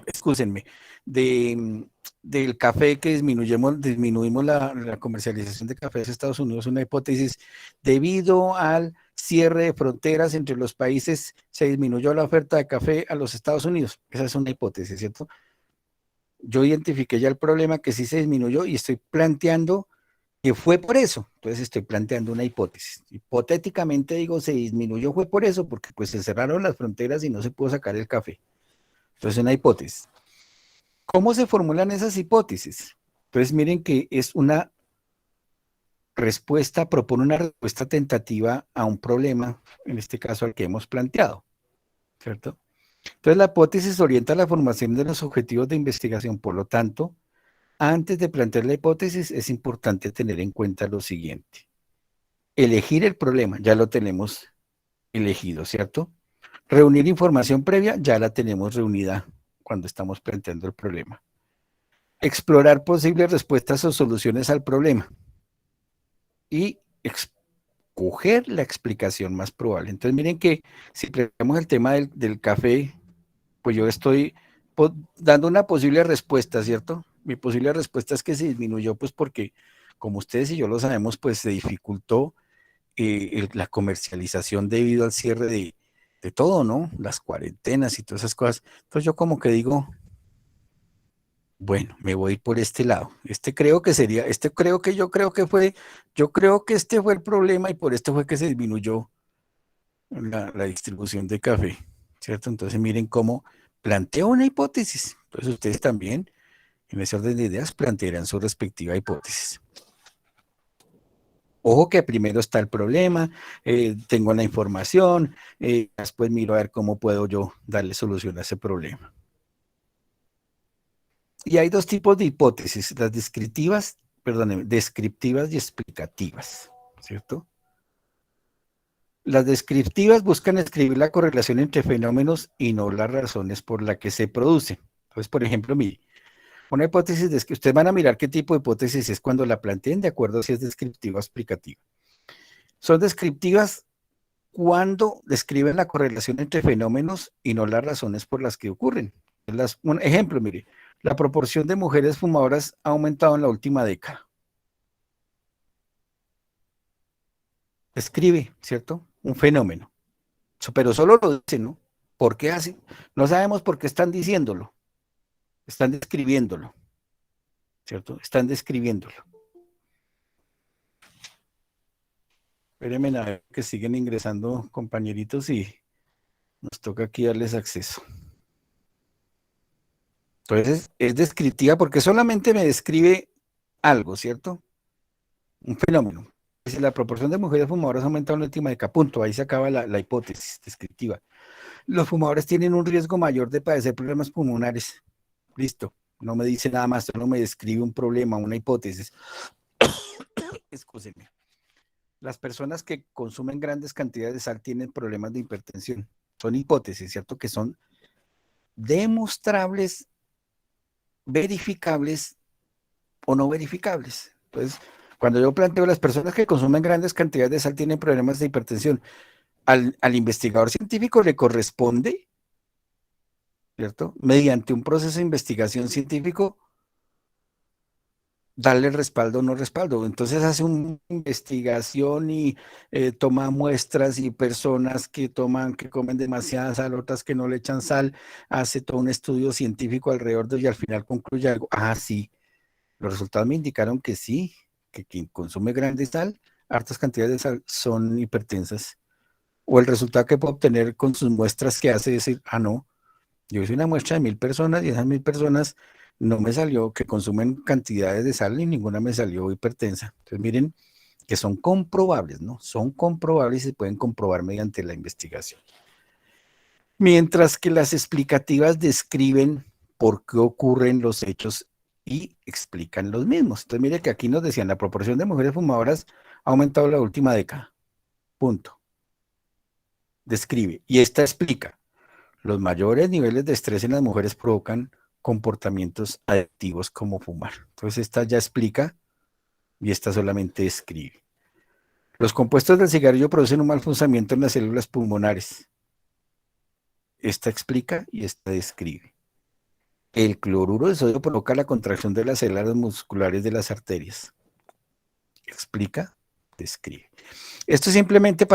excúsenme, de, mm, del café que disminuimos la comercialización de café de Estados Unidos, una hipótesis, debido al cierre de fronteras entre los países, se disminuyó la oferta de café a los Estados Unidos. Esa es una hipótesis, ¿cierto? Yo identifiqué ya el problema que sí se disminuyó y estoy planteando que fue por eso. Entonces estoy planteando una hipótesis. Hipotéticamente digo, se disminuyó, fue por eso, porque pues se cerraron las fronteras y no se pudo sacar el café. Entonces una hipótesis. ¿Cómo se formulan esas hipótesis? Entonces miren que es una respuesta, propone una respuesta tentativa a un problema, en este caso al que hemos planteado, ¿cierto? Entonces la hipótesis orienta la formación de los objetivos de investigación, por lo tanto, antes de plantear la hipótesis es importante tener en cuenta lo siguiente. Elegir el problema, ya lo tenemos elegido, ¿cierto? Reunir información previa, ya la tenemos reunida cuando estamos planteando el problema. Explorar posibles respuestas o soluciones al problema y escoger la explicación más probable. Entonces miren que si planteamos el tema del café, pues yo estoy dando una posible respuesta, ¿cierto? Mi posible respuesta es que se disminuyó, pues porque, como ustedes y yo lo sabemos, pues se dificultó la comercialización debido al cierre de todo, ¿no? Las cuarentenas y todas esas cosas. Entonces yo como que digo, bueno, me voy a ir por este lado. Yo creo que este fue el problema y por esto fue que se disminuyó la distribución de café, ¿cierto? Entonces miren cómo planteo una hipótesis. Entonces ustedes también, en ese orden de ideas, plantearán su respectiva hipótesis. Ojo que primero está el problema, tengo la información, después miro a ver cómo puedo yo darle solución a ese problema. Y hay dos tipos de hipótesis, las descriptivas, perdóneme, descriptivas y explicativas, ¿cierto? Las descriptivas buscan escribir la correlación entre fenómenos y no las razones por las que se producen. Entonces, por ejemplo, mire, una hipótesis de que ustedes van a mirar qué tipo de hipótesis es cuando la planteen de acuerdo a si es descriptiva o explicativa. Son descriptivas cuando describen la correlación entre fenómenos y no las razones por las que ocurren. Un ejemplo, mire, la proporción de mujeres fumadoras ha aumentado en la última década. Describe, ¿cierto? Un fenómeno. Pero solo lo dice, ¿no? ¿Por qué así? No sabemos por qué están diciéndolo. Están describiéndolo, ¿cierto? Están describiéndolo. Espérenme a ver que siguen ingresando compañeritos y nos toca aquí darles acceso. Entonces, es descriptiva porque solamente me describe algo, ¿cierto? Un fenómeno. Si la proporción de mujeres fumadoras ha aumentado en la última década, punto, ahí se acaba la hipótesis descriptiva. Los fumadores tienen un riesgo mayor de padecer problemas pulmonares. Listo, no me dice nada más, solo me describe un problema, una hipótesis. Excúsenme. Las personas que consumen grandes cantidades de sal tienen problemas de hipertensión. Son hipótesis, ¿cierto? Que son demostrables, verificables o no verificables. Entonces, cuando yo planteo las personas que consumen grandes cantidades de sal tienen problemas de hipertensión, al investigador científico le corresponde, ¿cierto? Mediante un proceso de investigación científico, darle respaldo o no respaldo. Entonces hace una investigación y toma muestras y personas que toman, que comen demasiada sal, otras que no le echan sal, hace todo un estudio científico alrededor de ello y al final concluye algo. Ah, sí, los resultados me indicaron que sí, que quien consume grande sal, hartas cantidades de sal, son hipertensas. O el resultado que puedo obtener con sus muestras que hace es decir, ah, no, yo hice una muestra de 1000 personas y esas 1000 personas no me salió que consumen cantidades de sal y ninguna me salió hipertensa. Entonces miren que son comprobables, ¿no? Son comprobables y se pueden comprobar mediante la investigación. Mientras que las explicativas describen por qué ocurren los hechos y explican los mismos. Entonces mire que aquí nos decían la proporción de mujeres fumadoras ha aumentado en la última década. Punto. Describe. Y esta explica. Los mayores niveles de estrés en las mujeres provocan comportamientos adictivos como fumar. Entonces esta ya explica y esta solamente escribe. Los compuestos del cigarrillo producen un mal funcionamiento en las células pulmonares. Esta explica y esta describe. El cloruro de sodio provoca la contracción de las células musculares de las arterias. Explica, describe. Esto simplemente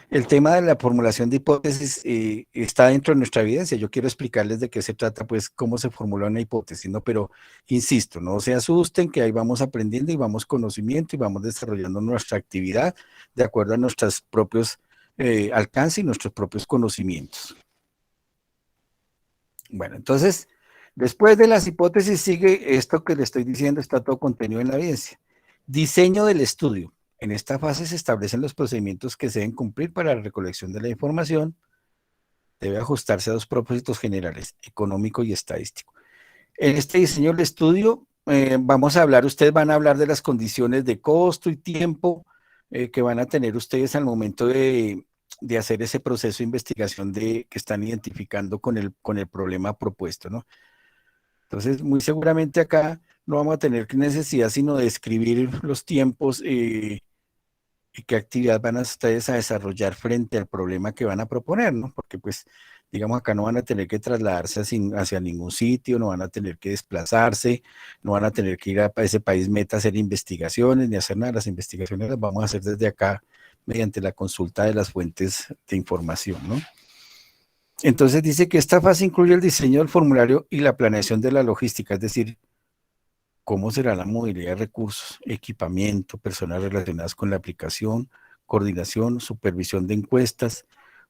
el tema de la formulación de hipótesis está dentro de nuestra evidencia. Yo quiero explicarles de qué se trata, pues, cómo se formula una hipótesis, ¿no? Pero, insisto, no se asusten que ahí vamos aprendiendo y vamos conocimiento y vamos desarrollando nuestra actividad de acuerdo a nuestros propios alcances y nuestros propios conocimientos. Bueno, entonces, después de las hipótesis sigue esto que le estoy diciendo, está todo contenido en la evidencia. Diseño del estudio. En esta fase se establecen los procedimientos que se deben cumplir para la recolección de la información. Debe ajustarse a los propósitos generales, económico y estadístico. En este diseño del estudio vamos a hablar, ustedes van a hablar de las condiciones de costo y tiempo que van a tener ustedes al momento de hacer ese proceso de investigación que están identificando con el problema propuesto, ¿no? Entonces, muy seguramente acá no vamos a tener necesidad sino de escribir los tiempos y qué actividad van a ustedes a desarrollar frente al problema que van a proponer, ¿no? Porque pues, digamos, acá no van a tener que trasladarse hacia ningún sitio, no van a tener que desplazarse, no van a tener que ir a ese país meta a hacer investigaciones ni hacer nada. Las investigaciones las vamos a hacer desde acá mediante la consulta de las fuentes de información, ¿no? Entonces dice que esta fase incluye el diseño del formulario y la planeación de la logística, es decir, cómo será la movilidad de recursos, equipamiento, personas relacionadas con la aplicación, coordinación, supervisión de encuestas,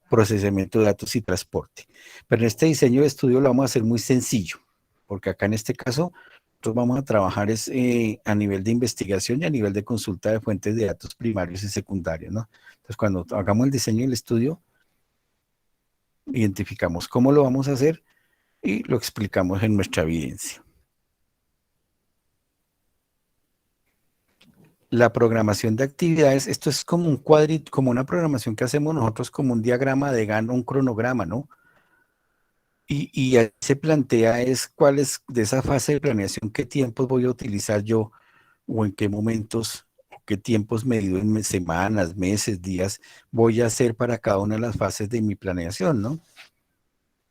procesamiento de datos y transporte. Pero en este diseño de estudio lo vamos a hacer muy sencillo, porque acá en este caso nosotros vamos a trabajar es a nivel de investigación y a nivel de consulta de fuentes de datos primarios y secundarios, ¿no? Entonces, cuando hagamos el diseño del estudio, identificamos cómo lo vamos a hacer y lo explicamos en nuestra evidencia. La programación de actividades, esto es como un cuadrito, como una programación que hacemos nosotros, como un diagrama de Gantt, un cronograma, ¿no? Y ahí se plantea es cuál es de esa fase de planeación, qué tiempos voy a utilizar yo o en qué momentos, o qué tiempos medido en semanas, meses, días, voy a hacer para cada una de las fases de mi planeación, ¿no?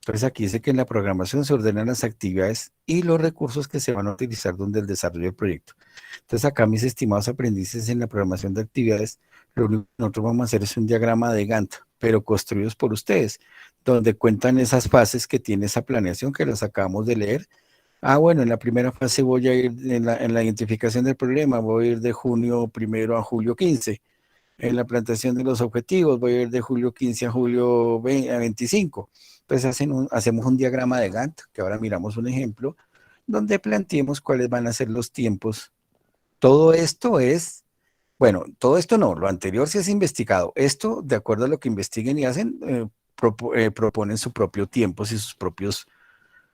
Entonces aquí dice que en la programación se ordenan las actividades y los recursos que se van a utilizar durante el desarrollo del proyecto. Entonces acá, mis estimados aprendices, en la programación de actividades, lo único que nosotros vamos a hacer es un diagrama de Gantt, pero construidos por ustedes, donde cuentan esas fases que tiene esa planeación que las acabamos de leer. Ah, bueno, en la primera fase voy a ir en la identificación del problema, voy a ir de junio 1 a julio 15. En la planteación de los objetivos, voy a ir de julio 15 a julio 25. Entonces hacemos un diagrama de Gantt, que ahora miramos un ejemplo, donde planteemos cuáles van a ser los tiempos. Todo esto es, bueno, todo esto no, lo anterior sí es investigado. Esto, de acuerdo a lo que investiguen y hacen, proponen su propio tiempo y sus propios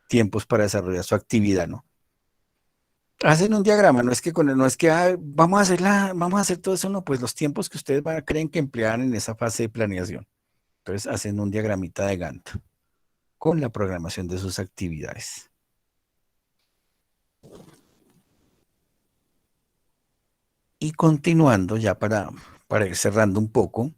tiempos para desarrollar su actividad, ¿no? Hacen un diagrama, no es que no es que vamos a hacer todo eso, no, pues los tiempos que ustedes creen que emplean en esa fase de planeación. Entonces hacen un diagramita de Gantt con la programación de sus actividades. Y continuando ya para ir cerrando un poco,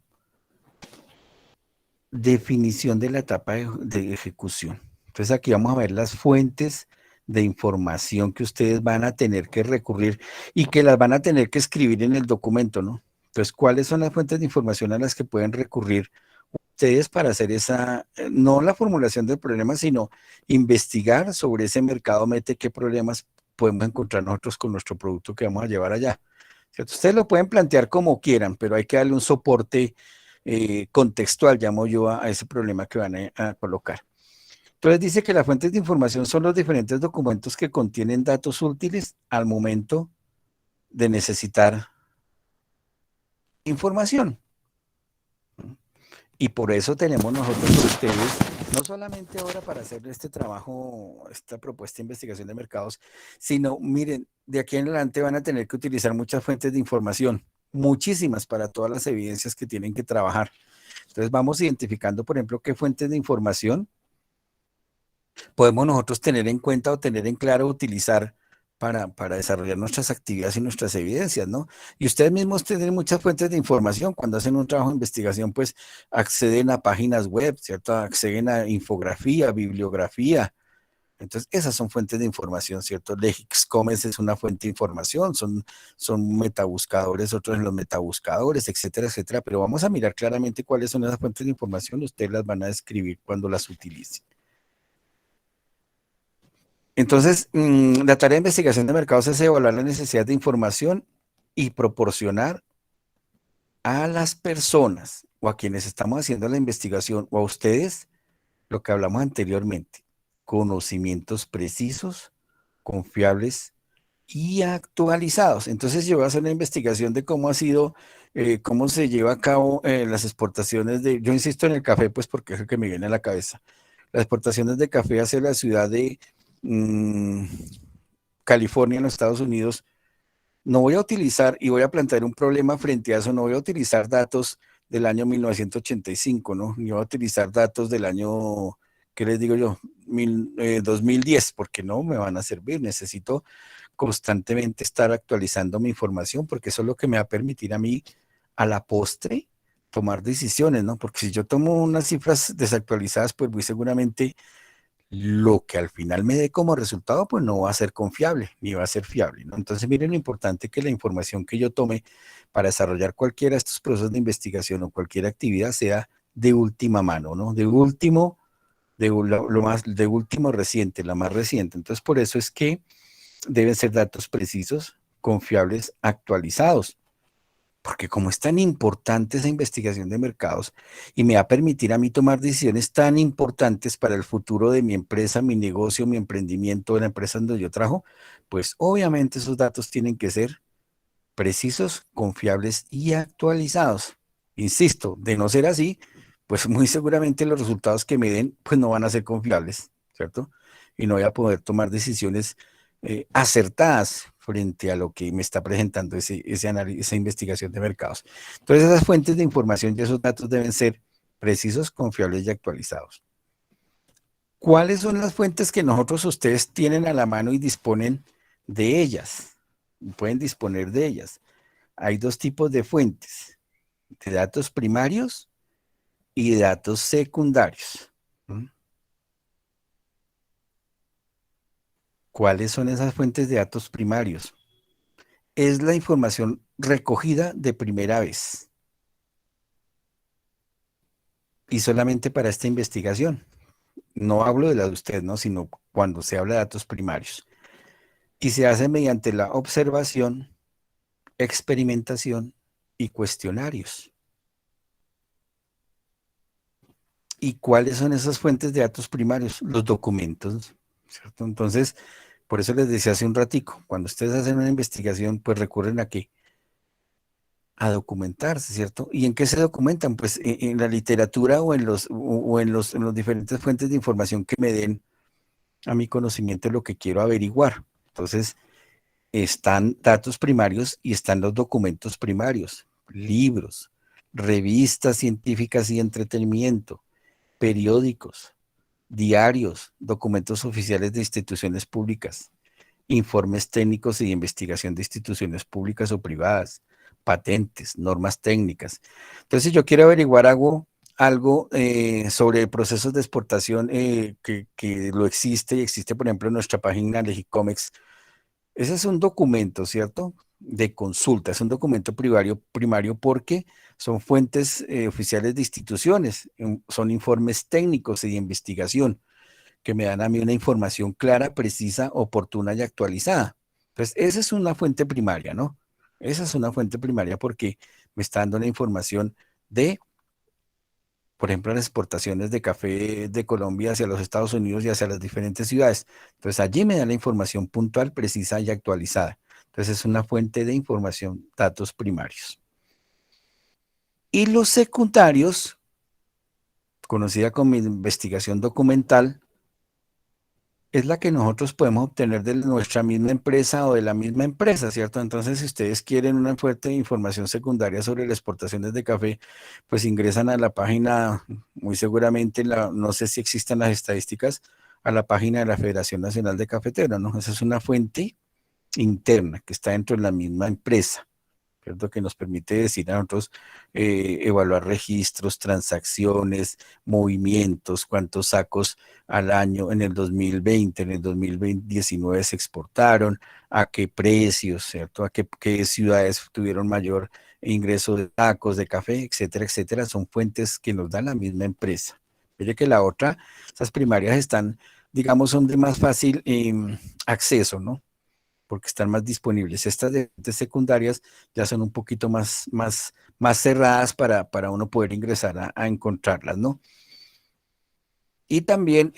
definición de la etapa de ejecución. Entonces aquí vamos a ver las fuentes de información que ustedes van a tener que recurrir y que las van a tener que escribir en el documento, ¿no? Entonces, ¿cuáles son las fuentes de información a las que pueden recurrir ustedes para hacer esa, no la formulación del problema, sino investigar sobre ese mercado mete, qué problemas podemos encontrar nosotros con nuestro producto que vamos a llevar allá? ¿Cierto? Ustedes lo pueden plantear como quieran, pero hay que darle un soporte contextual, llamo yo a ese problema que van a colocar. Entonces dice que las fuentes de información son los diferentes documentos que contienen datos útiles al momento de necesitar información. Y por eso tenemos nosotros ustedes, no solamente ahora para hacer este trabajo, esta propuesta de investigación de mercados, sino, miren, de aquí en adelante van a tener que utilizar muchas fuentes de información, muchísimas para todas las evidencias que tienen que trabajar. Entonces vamos identificando, por ejemplo, qué fuentes de información podemos nosotros tener en cuenta o tener en claro utilizar para desarrollar nuestras actividades y nuestras evidencias, ¿no? Y ustedes mismos tienen muchas fuentes de información. Cuando hacen un trabajo de investigación, pues acceden a páginas web, ¿cierto? Acceden a infografía, bibliografía. Entonces, esas son fuentes de información, ¿cierto? Lexcomes es una fuente de información, son metabuscadores, otros en los metabuscadores, etcétera, etcétera. Pero vamos a mirar claramente cuáles son esas fuentes de información. Ustedes las van a describir cuando las utilicen. Entonces, la tarea de investigación de mercados es evaluar la necesidad de información y proporcionar a las personas o a quienes estamos haciendo la investigación o a ustedes lo que hablamos anteriormente, conocimientos precisos, confiables y actualizados. Entonces yo voy a hacer una investigación de cómo ha sido, cómo se lleva a cabo las exportaciones yo insisto en el café, pues porque es el que me viene a la cabeza, las exportaciones de café hacia la ciudad de mmm, California, en los Estados Unidos. No voy a utilizar, y voy a plantear un problema frente a eso, no voy a utilizar datos del año 1985, ¿no? Ni voy a utilizar datos del año, ¿qué les digo yo? 2010, porque no me van a servir. Necesito constantemente estar actualizando mi información, porque eso es lo que me va a permitir a mí, a la postre, tomar decisiones, ¿no? Porque si yo tomo unas cifras desactualizadas, pues muy seguramente lo que al final me dé como resultado, pues no va a ser confiable, ni va a ser fiable, ¿no? Entonces, miren lo importante que la información que yo tome para desarrollar cualquiera de estos procesos de investigación o cualquier actividad sea de última mano, ¿no? De último, de último reciente, la más reciente. Entonces, por eso es que deben ser datos precisos, confiables, actualizados. Porque como es tan importante esa investigación de mercados y me va a permitir a mí tomar decisiones tan importantes para el futuro de mi empresa, mi negocio, mi emprendimiento, la empresa donde yo trabajo, pues obviamente esos datos tienen que ser precisos, confiables y actualizados. Insisto, de no ser así, pues muy seguramente los resultados que me den, pues no van a ser confiables, ¿cierto? Y no voy a poder tomar decisiones acertadas frente a lo que me está presentando ese análisis, esa investigación de mercados. Entonces, esas fuentes de información y esos datos deben ser precisos, confiables y actualizados. ¿Cuáles son las fuentes que nosotros ustedes tienen a la mano y disponen de ellas? Pueden disponer de ellas. Hay dos tipos de fuentes, de datos primarios y de datos secundarios. ¿Mm? ¿Cuáles son esas fuentes de datos primarios? Es la información recogida de primera vez y solamente para esta investigación. No hablo de la de usted, ¿no? Sino cuando se habla de datos primarios. Y se hace mediante la observación, experimentación y cuestionarios. ¿Y cuáles son esas fuentes de datos primarios? Los documentos, ¿cierto? Entonces, por eso les decía hace un ratico, cuando ustedes hacen una investigación, pues recurren a qué? A documentarse, ¿cierto? ¿Y en qué se documentan? Pues en la literatura o en los diferentes fuentes de información que me den a mi conocimiento lo que quiero averiguar. Entonces, están datos primarios y están los documentos primarios, libros, revistas científicas y entretenimiento, periódicos, diarios, documentos oficiales de instituciones públicas, informes técnicos y de investigación de instituciones públicas o privadas, patentes, normas técnicas. Entonces, si yo quiero averiguar algo sobre procesos de exportación que lo existe y existe, por ejemplo, en nuestra página Legicomex, ese es un documento, ¿cierto? De consulta, es un documento primario porque son fuentes oficiales de instituciones, son informes técnicos y de investigación que me dan a mí una información clara, precisa, oportuna y actualizada. Entonces, esa es una fuente primaria, ¿no? Esa es una fuente primaria porque me está dando la información de, por ejemplo, las exportaciones de café de Colombia hacia los Estados Unidos y hacia las diferentes ciudades. Entonces, allí me da la información puntual, precisa y actualizada. Entonces, es una fuente de información, datos primarios. Y los secundarios, conocida como investigación documental, es la que nosotros podemos obtener de nuestra misma empresa o de la misma empresa, ¿cierto? Entonces, si ustedes quieren una fuerte información secundaria sobre las exportaciones de café, pues ingresan a la página, muy seguramente, no sé si existen las estadísticas, a la página de la Federación Nacional de Cafeteros, ¿no? Esa es una fuente interna que está dentro de la misma empresa. ¿Cierto? Que nos permite decir a nosotros evaluar registros, transacciones, movimientos, cuántos sacos al año en el 2020, en el 2019 se exportaron, a qué precios, ¿cierto? A qué ciudades tuvieron mayor ingreso de sacos, de café, etcétera, etcétera. Son fuentes que nos da la misma empresa. Oye que la otra, esas primarias están, digamos, son de más fácil acceso, ¿no? Porque están más disponibles. Estas de secundarias ya son un poquito más cerradas para uno poder ingresar a encontrarlas, ¿no? Y también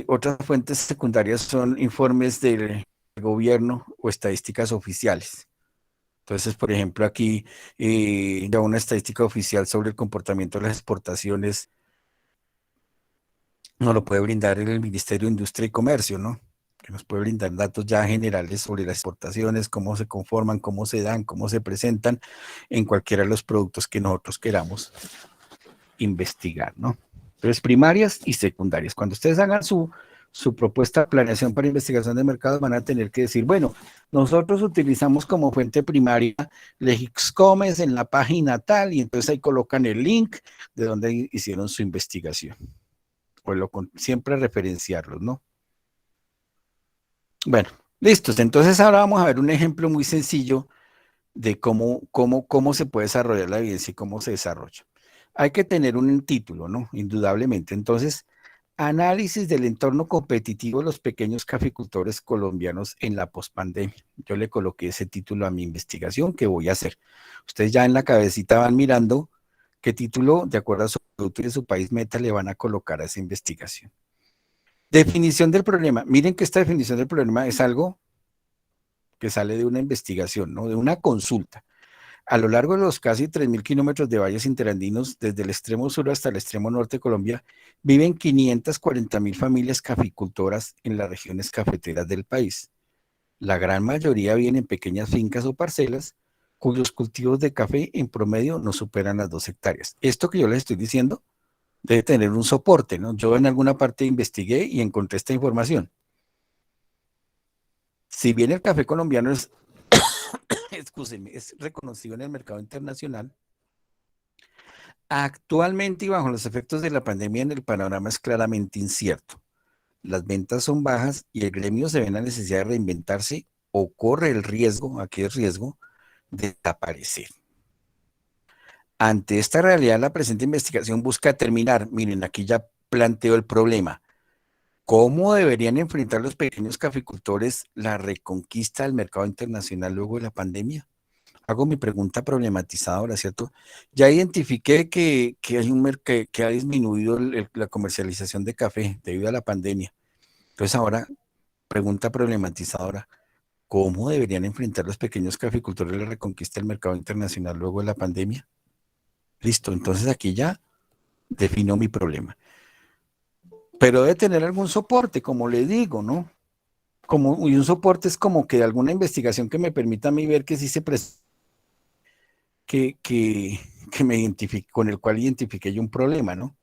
otras fuentes secundarias son informes del gobierno o estadísticas oficiales. Entonces, por ejemplo, aquí ya una estadística oficial sobre el comportamiento de las exportaciones nos lo puede brindar el Ministerio de Industria y Comercio, ¿no? Que nos puede brindar datos ya generales sobre las exportaciones, cómo se conforman, cómo se dan, cómo se presentan en cualquiera de los productos que nosotros queramos investigar, ¿no? Entonces, primarias y secundarias. Cuando ustedes hagan su propuesta de planeación para investigación de mercados, van a tener que decir, bueno, nosotros utilizamos como fuente primaria Legiscomes en la página tal, y entonces ahí colocan el link de donde hicieron su investigación. Pues siempre referenciarlos, ¿no? Bueno, listos. Entonces ahora vamos a ver un ejemplo muy sencillo de cómo se puede desarrollar la evidencia y cómo se desarrolla. Hay que tener un título, ¿no? Indudablemente. Entonces, Análisis del entorno competitivo de los pequeños caficultores colombianos en la pospandemia. Yo le coloqué ese título a mi investigación que voy a hacer. Ustedes ya en la cabecita van mirando qué título, de acuerdo a su producto y de su país meta, le van a colocar a esa investigación. Definición del problema. Miren que esta definición del problema es algo que sale de una investigación, ¿no? De una consulta. A lo largo de los casi 3.000 kilómetros de valles interandinos, desde el extremo sur hasta el extremo norte de Colombia, viven 540.000 familias caficultoras en las regiones cafeteras del país. La gran mayoría viven en pequeñas fincas o parcelas, cuyos cultivos de café en promedio no superan las 2 hectáreas. Esto que yo les estoy diciendo debe tener un soporte, ¿no? Yo en alguna parte investigué y encontré esta información. Si bien el café colombiano es, excúsenme, es reconocido en el mercado internacional, actualmente y bajo los efectos de la pandemia en el panorama es claramente incierto. Las ventas son bajas y el gremio se ve en la necesidad de reinventarse o corre el riesgo, aquí es riesgo, de desaparecer. Ante esta realidad, la presente investigación busca determinar, miren, aquí ya planteo el problema, ¿cómo deberían enfrentar los pequeños caficultores la reconquista del mercado internacional luego de la pandemia? Hago mi pregunta problematizadora, ¿cierto? Ya identifiqué que hay que ha disminuido la comercialización de café debido a la pandemia. Entonces ahora, pregunta problematizadora, ¿cómo deberían enfrentar los pequeños caficultores la reconquista del mercado internacional luego de la pandemia? Listo, entonces aquí ya defino mi problema. Pero debe tener algún soporte, como le digo, ¿no? Y un soporte es como que alguna investigación que me permita a mí ver que sí se que, que, que me identifique, con el cual identifique yo un problema, ¿no?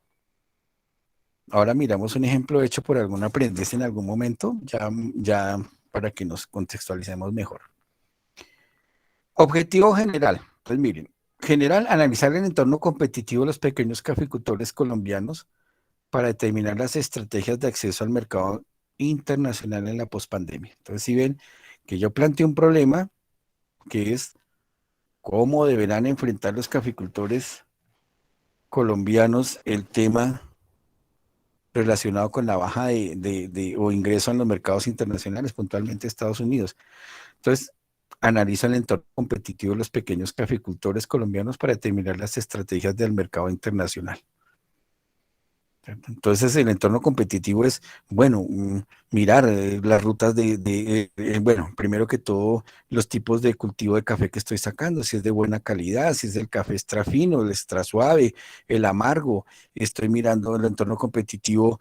Ahora miramos un ejemplo hecho por algún aprendiz en algún momento, ya para que nos contextualicemos mejor. Objetivo general. Pues miren, general, analizar el entorno competitivo de los pequeños caficultores colombianos para determinar las estrategias de acceso al mercado internacional en la pospandemia. Entonces, si ven que yo planteé un problema que es cómo deberán enfrentar los caficultores colombianos el tema relacionado con la baja o ingreso en los mercados internacionales, puntualmente Estados Unidos. Entonces, analiza el entorno competitivo de los pequeños caficultores colombianos para determinar las estrategias del mercado internacional. Entonces el entorno competitivo es, bueno, mirar las rutas bueno, primero que todo, los tipos de cultivo de café que estoy sacando, si es de buena calidad, si es el café extra fino, el extra suave, el amargo. Estoy mirando el entorno competitivo,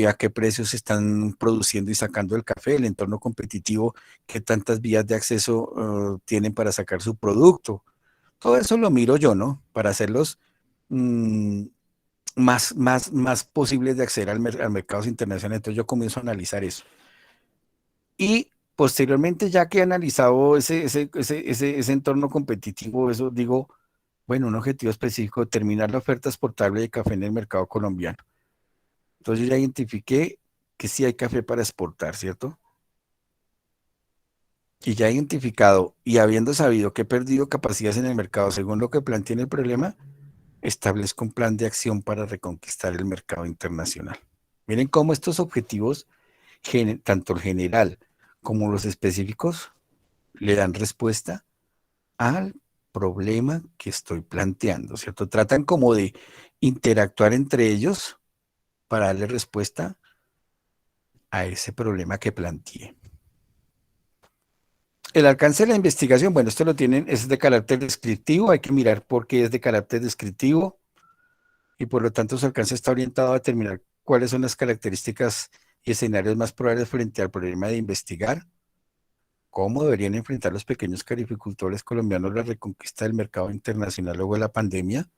a qué precios se están produciendo y sacando el café, el entorno competitivo, qué tantas vías de acceso tienen para sacar su producto. Todo eso lo miro yo, ¿no? Para hacerlos... mmm, más posibles de acceder al mercados internacionales. Entonces yo comienzo a analizar eso. Y posteriormente, ya que he analizado ese entorno competitivo, eso digo, bueno, un objetivo específico, determinar la oferta exportable de café en el mercado colombiano. Entonces yo ya identifiqué que sí hay café para exportar, ¿cierto? Y ya he identificado y habiendo sabido que he perdido capacidades en el mercado según lo que planteé en el problema, establezco un plan de acción para reconquistar el mercado internacional. Miren cómo estos objetivos, tanto el general como los específicos, le dan respuesta al problema que estoy planteando, ¿cierto? Tratan como de interactuar entre ellos para darle respuesta a ese problema que planteé. El alcance de la investigación, bueno, esto lo tienen, es de carácter descriptivo, hay que mirar por qué es de carácter descriptivo. Y por lo tanto su alcance está orientado a determinar cuáles son las características y escenarios más probables frente al problema de investigar, cómo deberían enfrentar los pequeños caricultores colombianos la reconquista del mercado internacional luego de la pandemia.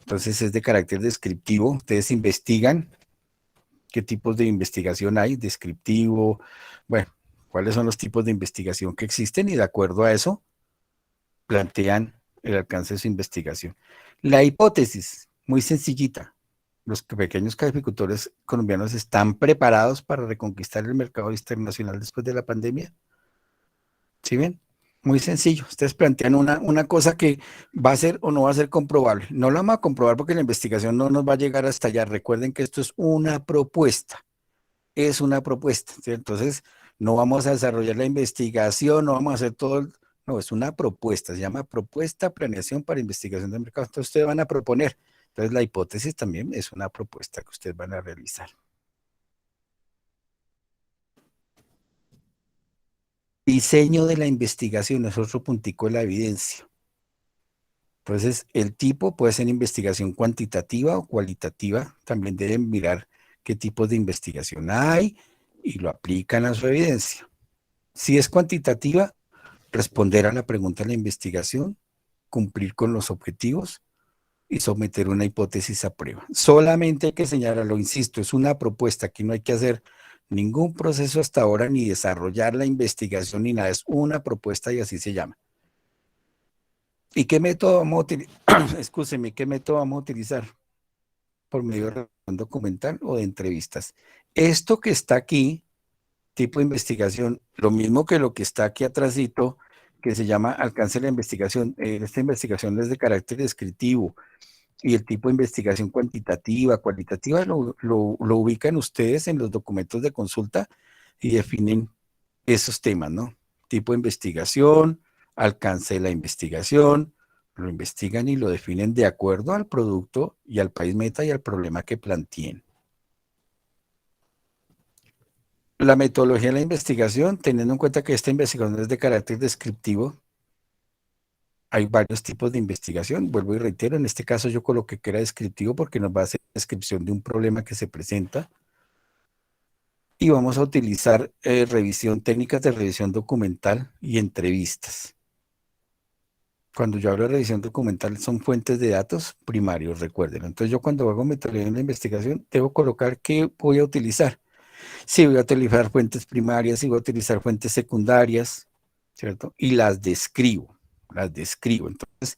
Entonces es de carácter descriptivo, ustedes investigan qué tipos de investigación hay, descriptivo, bueno, cuáles son los tipos de investigación que existen y de acuerdo a eso plantean el alcance de su investigación. La hipótesis, muy sencillita. Los pequeños cafeicultores colombianos están preparados para reconquistar el mercado internacional después de la pandemia. ¿Sí ven? Muy sencillo. Ustedes plantean una cosa que va a ser o no va a ser comprobable. No la vamos a comprobar porque la investigación no nos va a llegar hasta allá. Recuerden que esto es una propuesta. Es una propuesta, ¿sí? Entonces, no vamos a desarrollar la investigación, no vamos a hacer todo. No, es una propuesta. Se llama propuesta, planeación para investigación de mercado. Entonces, ustedes van a proponer. Entonces, la hipótesis también es una propuesta que ustedes van a realizar. Diseño de la investigación es otro puntico de la evidencia. Entonces, el tipo puede ser investigación cuantitativa o cualitativa. También deben mirar qué tipos de investigación hay y lo aplican a su evidencia. Si es cuantitativa, responder a la pregunta de la investigación, cumplir con los objetivos y someter una hipótesis a prueba. Solamente hay que señalarlo, insisto, es una propuesta, aquí no hay que hacer ningún proceso hasta ahora ni desarrollar la investigación ni nada, es una propuesta y así se llama. ¿Y qué método vamos a utilizar? Escúcheme, ¿qué método vamos a utilizar? Por medio de revisión documental o de entrevistas. Esto que está aquí, tipo de investigación, lo mismo que lo que está aquí atrásito, que se llama alcance de la investigación. Esta investigación es de carácter descriptivo y el tipo de investigación cuantitativa, cualitativa, lo ubican ustedes en los documentos de consulta y definen esos temas, ¿no? Tipo de investigación, alcance de la investigación, lo investigan y lo definen de acuerdo al producto y al país meta y al problema que planteen. La metodología de la investigación, teniendo en cuenta que esta investigación es de carácter descriptivo, hay varios tipos de investigación. Vuelvo y reitero, en este caso yo coloqué que era descriptivo porque nos va a hacer descripción de un problema que se presenta y vamos a utilizar revisión, técnicas de revisión documental y entrevistas. Cuando yo hablo de revisión documental son fuentes de datos primarios, recuerden. Entonces yo cuando hago metodología en la investigación debo colocar qué voy a utilizar. Si voy a utilizar fuentes primarias, si voy a utilizar fuentes secundarias, ¿cierto? Y las describo, las describo. Entonces,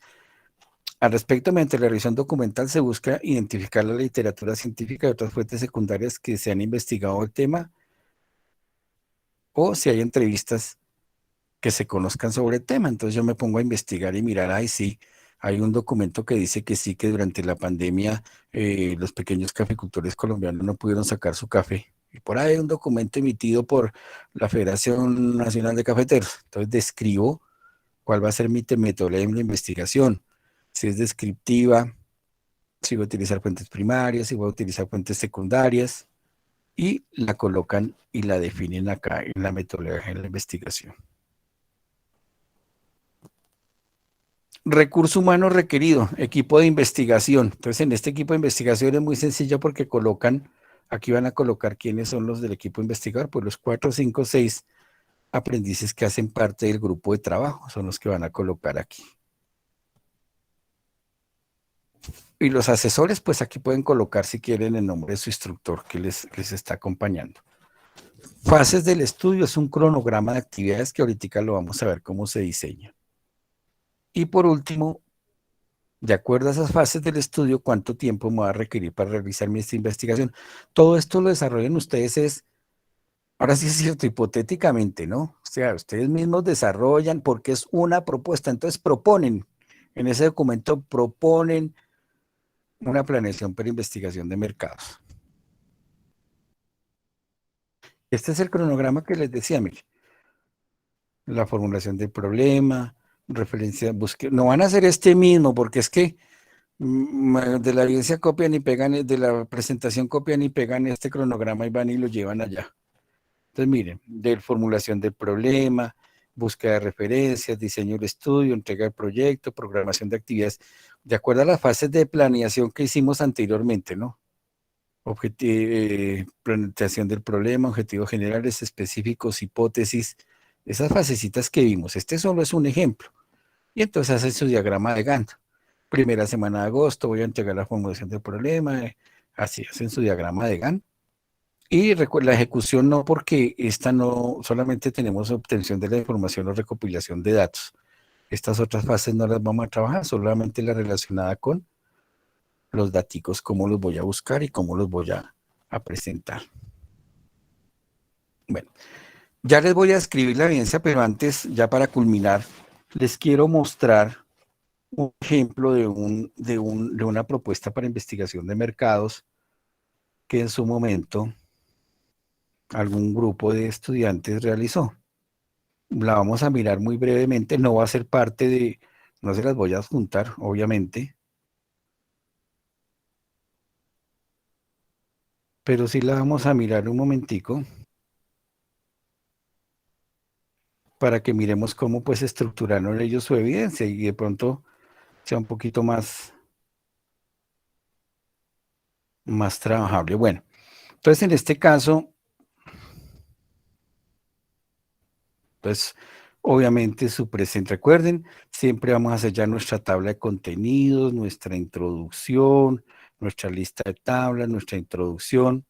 al respecto, mediante la revisión documental se busca identificar la literatura científica y otras fuentes secundarias que se han investigado el tema o si hay entrevistas que se conozcan sobre el tema. Entonces yo me pongo a investigar y mirar, ay, sí, hay un documento que dice que sí, que durante la pandemia los pequeños caficultores colombianos no pudieron sacar su café. Y por ahí hay un documento emitido por la Federación Nacional de Cafeteros. Entonces describo cuál va a ser mi metodología de la investigación. Si es descriptiva, si voy a utilizar fuentes primarias, si voy a utilizar fuentes secundarias, y la colocan y la definen acá en la metodología de la investigación. Recurso humano requerido, equipo de investigación. Entonces, en este equipo de investigación es muy sencillo porque colocan, aquí van a colocar quiénes son los del equipo investigador, pues los 4, 5, 6 aprendices que hacen parte del grupo de trabajo, son los que van a colocar aquí. Y los asesores, pues aquí pueden colocar si quieren el nombre de su instructor que les está acompañando. Fases del estudio es un cronograma de actividades que ahorita lo vamos a ver cómo se diseña. Y por último, de acuerdo a esas fases del estudio, ¿cuánto tiempo me va a requerir para realizar mi investigación? Todo esto lo desarrollan ustedes, ahora sí es cierto, hipotéticamente, ¿no? O sea, ustedes mismos desarrollan porque es una propuesta, entonces proponen, en ese documento proponen una planeación para investigación de mercados. Este es el cronograma que les decía, mire, la formulación del problema, referencia, búsqueda, no van a hacer este mismo porque es que de la evidencia copian y pegan, de la presentación copian y pegan este cronograma y van y lo llevan allá. Entonces, miren, de formulación del problema, búsqueda de referencias, diseño del estudio, entrega del proyecto, programación de actividades, de acuerdo a las fases de planeación que hicimos anteriormente, ¿no? Planteación del problema, objetivos generales, específicos, hipótesis, esas fasecitas que vimos. Este solo es un ejemplo. Y entonces hace su diagrama de Gantt. Primera semana de agosto voy a entregar la formulación del problema, así hacen su diagrama de Gantt. Y la ejecución no, porque esta no, solamente tenemos obtención de la información o recopilación de datos. Estas otras fases no las vamos a trabajar, solamente la relacionada con los daticos, cómo los voy a buscar y cómo los voy a presentar. Bueno, Ya les voy a escribir la evidencia, pero antes, ya para culminar, les quiero mostrar un ejemplo de una propuesta para investigación de mercados que en su momento algún grupo de estudiantes realizó. La vamos a mirar muy brevemente, no va a ser parte de, no se las voy a juntar, obviamente, pero sí la vamos a mirar un momentico para que miremos cómo pues estructuraron ellos su evidencia y de pronto sea un poquito más trabajable. Bueno, entonces en este caso, pues obviamente su presente, recuerden, siempre vamos a hacer ya nuestra tabla de contenidos, nuestra introducción, nuestra lista de tablas, nuestra introducción.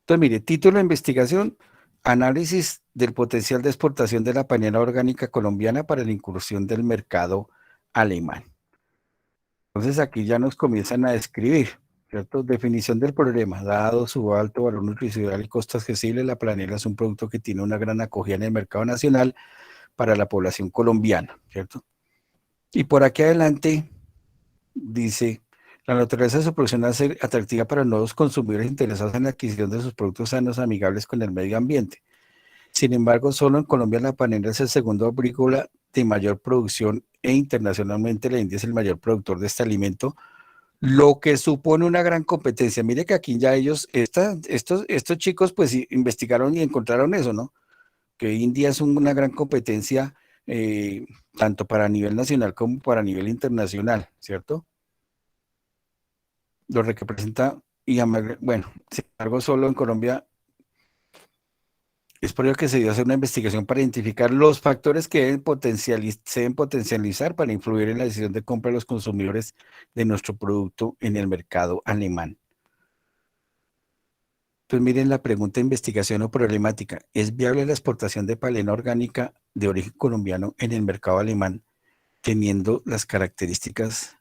Entonces, mire, título de investigación, análisis del potencial de exportación de la panela orgánica colombiana para la incursión del mercado alemán. Entonces aquí ya nos comienzan a describir, ¿cierto? Definición del problema. Dado su alto valor nutricional y costo accesible, la panela es un producto que tiene una gran acogida en el mercado nacional para la población colombiana, ¿cierto? Y por aquí adelante dice, la naturaleza de su producción hace atractiva para nuevos consumidores interesados en la adquisición de sus productos sanos, amigables con el medio ambiente. Sin embargo, solo en Colombia la panela es el segundo agrícola de mayor producción e internacionalmente la India es el mayor productor de este alimento, lo que supone una gran competencia. Mire que aquí ya ellos, estos chicos pues investigaron y encontraron eso, ¿no? Que India es una gran competencia tanto para nivel nacional como para nivel internacional, ¿cierto? Lo que representa, y bueno, sin embargo, solo en Colombia es por ello que se dio a hacer una investigación para identificar los factores que se deben potencializar para influir en la decisión de compra de los consumidores de nuestro producto en el mercado alemán. Entonces miren la pregunta de investigación o problemática. ¿Es viable la exportación de palena orgánica de origen colombiano en el mercado alemán teniendo las características,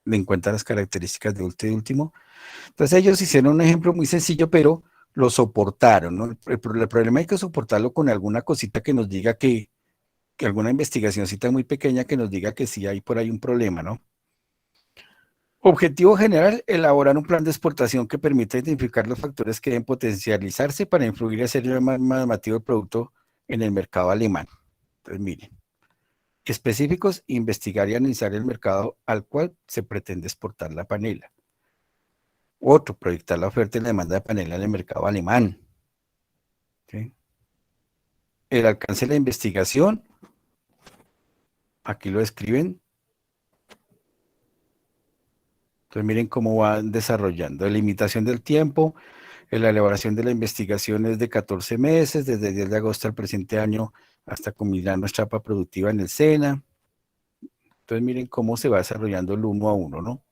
en cuenta las características de último? Entonces ellos hicieron un ejemplo muy sencillo, pero lo soportaron, ¿no? El problema hay que soportarlo con alguna cosita que nos diga que alguna investigacióncita muy pequeña que nos diga que sí hay por ahí un problema, ¿no? Objetivo general, elaborar un plan de exportación que permita identificar los factores que deben potencializarse para influir y hacer más llamativo el producto en el mercado alemán. Entonces, miren, específicos, investigar y analizar el mercado al cual se pretende exportar la panela. Otro, proyectar la oferta y la demanda de panela en el mercado alemán. ¿Sí? El alcance de la investigación, aquí lo escriben. Entonces miren cómo van desarrollando. Limitación del tiempo, la elaboración de la investigación es de 14 meses, desde el 10 de agosto al presente año hasta culminar nuestra etapa productiva en el SENA. Entonces miren cómo se va desarrollando el uno a uno, ¿no?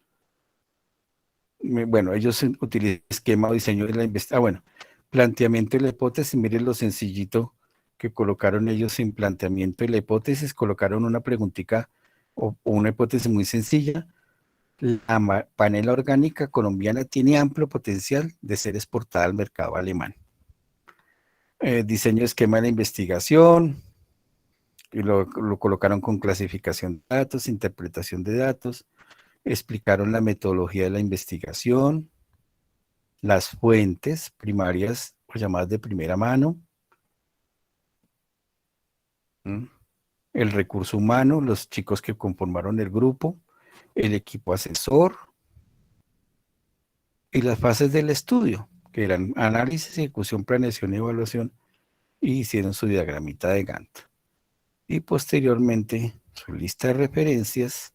Bueno, ellos utilizan esquema o diseño de la investigación. Bueno, planteamiento de la hipótesis, miren lo sencillito que colocaron ellos en planteamiento de la hipótesis, colocaron una preguntita o una hipótesis muy sencilla. La panela orgánica colombiana tiene amplio potencial de ser exportada al mercado alemán. Diseño de esquema de la investigación, y lo colocaron con clasificación de datos, interpretación de datos, explicaron la metodología de la investigación, las fuentes primarias o llamadas de primera mano, ¿m? El recurso humano, los chicos que conformaron el grupo, el equipo asesor y las fases del estudio, que eran análisis, ejecución, planeación y evaluación, y hicieron su diagramita de Gantt. Y posteriormente su lista de referencias,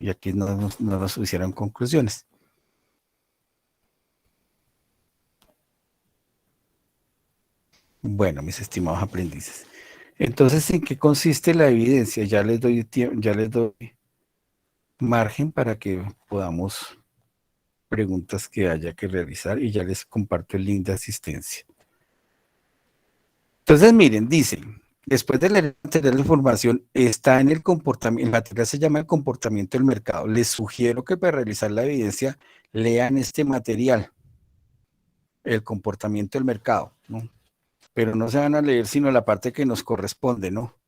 y aquí no nos hicieron conclusiones. Bueno, mis estimados aprendices. Entonces, ¿en qué consiste la evidencia? Ya les doy margen para que podamos preguntas que haya que realizar y ya les comparto el link de asistencia. Entonces, miren, dicen, después de leer la información, está en el comportamiento, el material se llama el comportamiento del mercado. Les sugiero que para realizar la evidencia lean este material, el comportamiento del mercado, ¿no? pero no se van a leer sino la parte que nos corresponde, ¿no?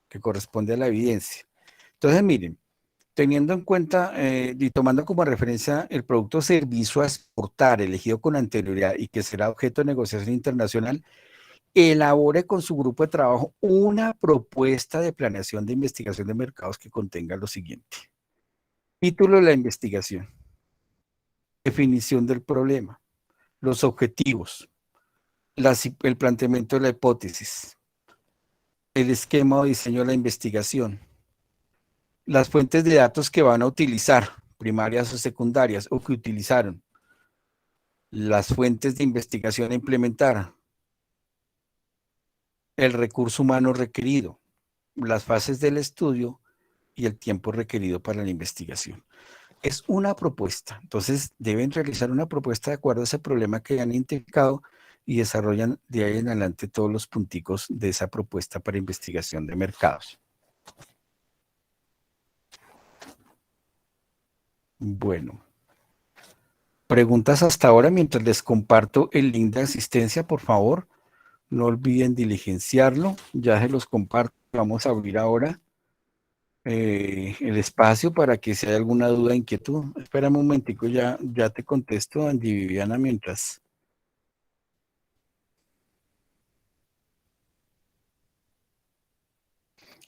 Que corresponde a la evidencia. Entonces, miren, teniendo en cuenta y tomando como referencia el producto o servicio a exportar elegido con anterioridad y que será objeto de negociación internacional, elabore con su grupo de trabajo una propuesta de planeación de investigación de mercados que contenga lo siguiente. Título de la investigación. Definición del problema. Los objetivos. El planteamiento de la hipótesis. El esquema o diseño de la investigación. Las fuentes de datos que van a utilizar, primarias o secundarias, o que utilizaron. Las fuentes de investigación a implementar. El recurso humano requerido. Las fases del estudio y el tiempo requerido para la investigación. Es una propuesta, entonces deben realizar una propuesta de acuerdo a ese problema que han identificado y desarrollan de ahí en adelante todos los punticos de esa propuesta para investigación de mercados. Bueno, preguntas hasta ahora mientras les comparto el link de asistencia, por favor. No olviden diligenciarlo, ya se los comparto. Vamos a abrir ahora el espacio para que si hay alguna duda, inquietud. Espérame un momentico, ya te contesto, Angie Viviana, mientras.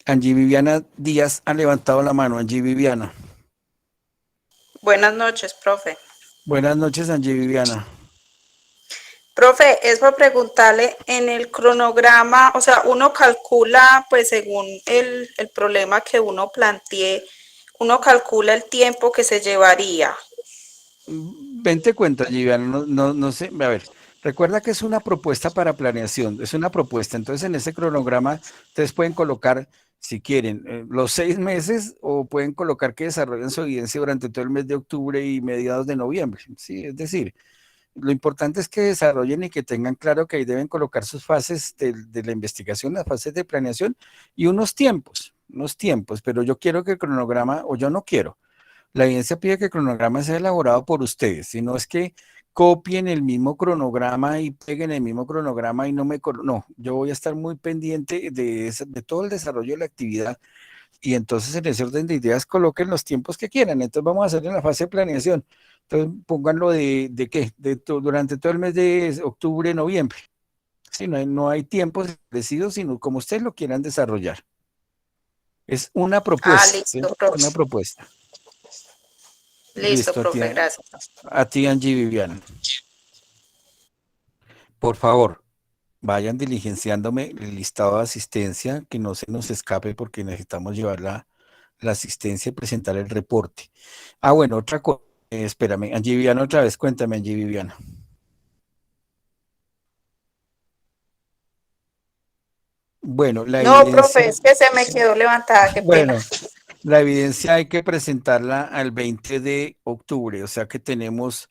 Angie Viviana Díaz ha levantado la mano. Angie Viviana. Buenas noches, profe. Buenas noches, Angie Viviana. Profe, es para preguntarle en el cronograma, o sea, uno calcula, pues según el problema que uno plantee, uno calcula el tiempo que se llevaría. Vente cuenta, Angie Viviana, no sé, a ver, recuerda que es una propuesta para planeación, es una propuesta, entonces en ese cronograma ustedes pueden colocar, si quieren, los 6 meses o pueden colocar que desarrollen su evidencia durante todo el mes de octubre y mediados de noviembre, ¿sí? Es decir, lo importante es que desarrollen y que tengan claro que ahí deben colocar sus fases de la investigación, las fases de planeación y unos tiempos, pero yo quiero que el cronograma, o yo no quiero, la evidencia pide que el cronograma sea elaborado por ustedes, si no es que copien el mismo cronograma y peguen el mismo cronograma y no, yo voy a estar muy pendiente de todo el desarrollo de la actividad y entonces en ese orden de ideas coloquen los tiempos que quieran. Entonces vamos a hacer en la fase de planeación. Entonces pónganlo de qué, durante todo el mes de octubre, noviembre. Sí, no hay tiempos establecidos, sino como ustedes lo quieran desarrollar. Es una propuesta, ¿sí? Listo, profe. Una propuesta. Listo, Listo, profe, gracias. a ti, Angie Viviana. Por favor, vayan diligenciándome el listado de asistencia, que no se nos escape porque necesitamos llevar la asistencia y presentar el reporte. Ah, bueno, otra cosa, espérame, Angie Viviana, otra vez, cuéntame, Angie Viviana. Bueno, la No, profe, evidencia, es que se me quedó levantada, qué pena. bueno, la evidencia hay que presentarla al 20 de octubre, o sea que tenemos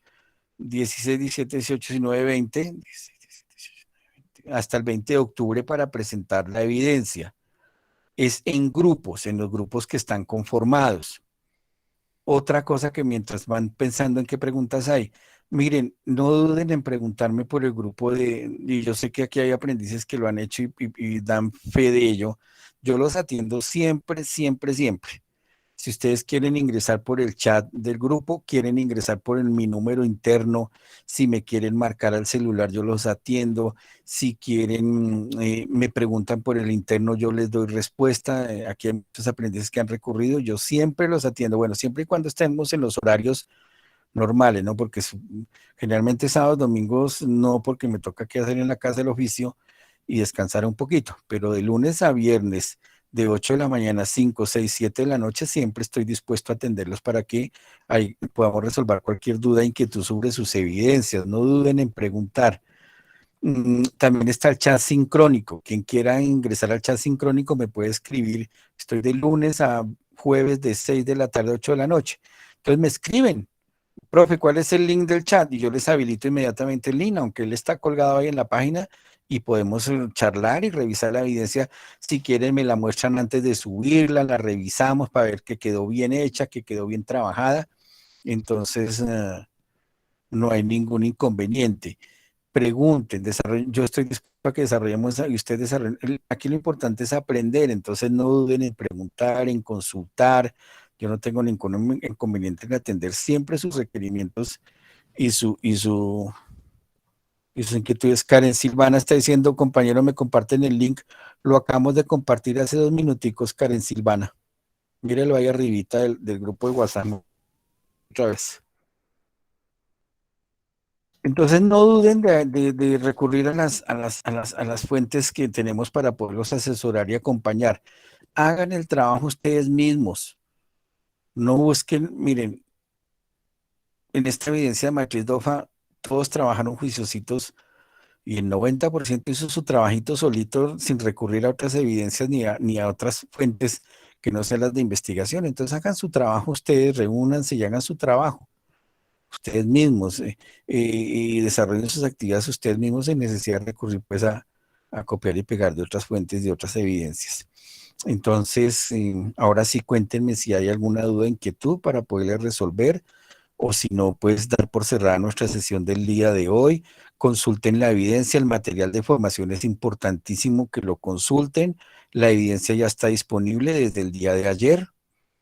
16, 17, 18, 19, 20, 16, 17, 18, 19, 20, hasta el 20 de octubre para presentar la evidencia. Es en grupos, en los grupos que están conformados. Otra cosa que mientras van pensando en qué preguntas hay, miren, no duden en preguntarme por el grupo y yo sé que aquí hay aprendices que lo han hecho y dan fe de ello. Yo los atiendo siempre, siempre, siempre. Si ustedes quieren ingresar por el chat del grupo, quieren ingresar por mi número interno, si me quieren marcar al celular, yo los atiendo. Si quieren, me preguntan por el interno, yo les doy respuesta. Aquí hay muchos aprendices que han recurrido, yo siempre los atiendo. Bueno, siempre y cuando estemos en los horarios normales, ¿no? Porque generalmente sábados, domingos, no, porque me toca que hacer en la casa del oficio y descansar un poquito, pero de lunes a viernes de 8 de la mañana, 5, 6, 7 de la noche, siempre estoy dispuesto a atenderlos para que ahí podamos resolver cualquier duda, inquietud sobre sus evidencias. No duden en preguntar. También está el chat sincrónico. Quien quiera ingresar al chat sincrónico me puede escribir. Estoy de lunes a jueves de 6 de la tarde a 8 de la noche. Entonces me escriben, profe, ¿cuál es el link del chat? Y yo les habilito inmediatamente el link, aunque él está colgado ahí en la página y podemos charlar y revisar la evidencia. Si quieren, me la muestran antes de subirla, la revisamos para ver que quedó bien hecha, que quedó bien trabajada. Entonces, no hay ningún inconveniente. pregunten, yo estoy dispuesto a que desarrollemos y ustedes desarrollen. Aquí lo importante es aprender, entonces no duden en preguntar, en consultar. Yo no tengo ningún inconveniente en atender siempre sus requerimientos y sus inquietudes. Karen Silvana está diciendo, compañero, me comparten el link. Lo acabamos de compartir hace 2 minuticos, Karen Silvana. Mírelo ahí arribita del grupo de WhatsApp otra vez. Entonces no duden de recurrir a las fuentes que tenemos para poderlos asesorar y acompañar. Hagan el trabajo ustedes mismos. No busquen, miren, en esta evidencia de matriz DOFA, todos trabajaron juiciositos y el 90% hizo su trabajito solito sin recurrir a otras evidencias ni a otras fuentes que no sean las de investigación. Entonces hagan su trabajo ustedes, reúnanse y hagan su trabajo ustedes mismos y desarrollen sus actividades ustedes mismos sin necesidad de recurrir pues a copiar y pegar de otras fuentes, de otras evidencias. Entonces, ahora sí cuéntenme si hay alguna duda, inquietud para poderles resolver o si no, pues dar por cerrada nuestra sesión del día de hoy. Consulten la evidencia, el material de formación es importantísimo que lo consulten. La evidencia ya está disponible desde el día de ayer.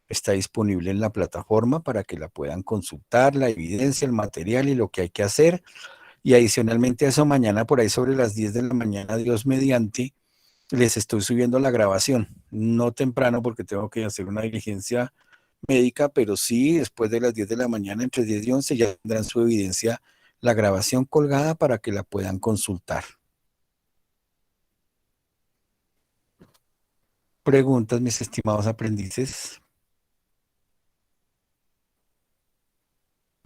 Está disponible en la plataforma para que la puedan consultar, la evidencia, el material y lo que hay que hacer. Y adicionalmente a eso, mañana por ahí sobre las 10 de la mañana, Dios mediante, les estoy subiendo la grabación. No temprano porque tengo que hacer una diligencia médica, pero sí después de las 10 de la mañana, entre 10 y 11, ya tendrán su evidencia, la grabación colgada para que la puedan consultar. Preguntas, mis estimados aprendices.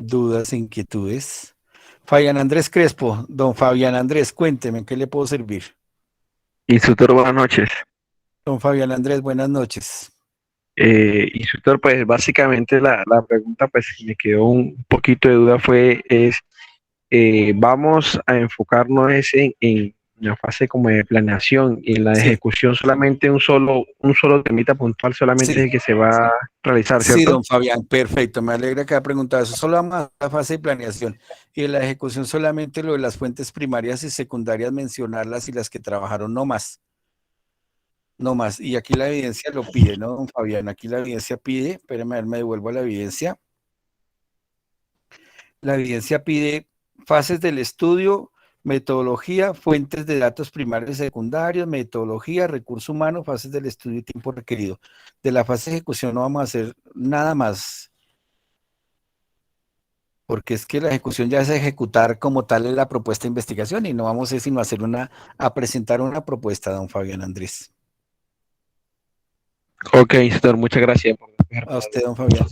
Dudas, inquietudes. Fabián Andrés Crespo, don Fabián Andrés, cuénteme, ¿en qué le puedo servir? Instructor, buenas noches. Don Fabián Andrés, buenas noches. Instructor, pues básicamente la pregunta pues me quedó un poquito de duda vamos a enfocarnos en la fase como de planeación y en la Sí, ejecución solamente un solo temita puntual solamente es sí, el que se va a realizar, sí, ¿cierto? don Fabián, perfecto, me alegra que haya preguntado eso. Solo vamos a la fase de planeación y en la ejecución solamente lo de las fuentes primarias y secundarias, mencionarlas y las que trabajaron no más, no más. Y aquí la evidencia lo pide, ¿no, don Fabián? Aquí la evidencia pide, espérame, a ver, me devuelvo a la evidencia. La evidencia pide fases del estudio, metodología, fuentes de datos primarios y secundarios, metodología, recurso humano, fases del estudio y tiempo requerido. De la fase de ejecución no vamos a hacer nada más, porque es que la ejecución ya es ejecutar como tal la propuesta de investigación y no vamos a hacer sino a presentar una propuesta, don Fabián Andrés. Ok, instructor, muchas gracias por A usted, don Fabián.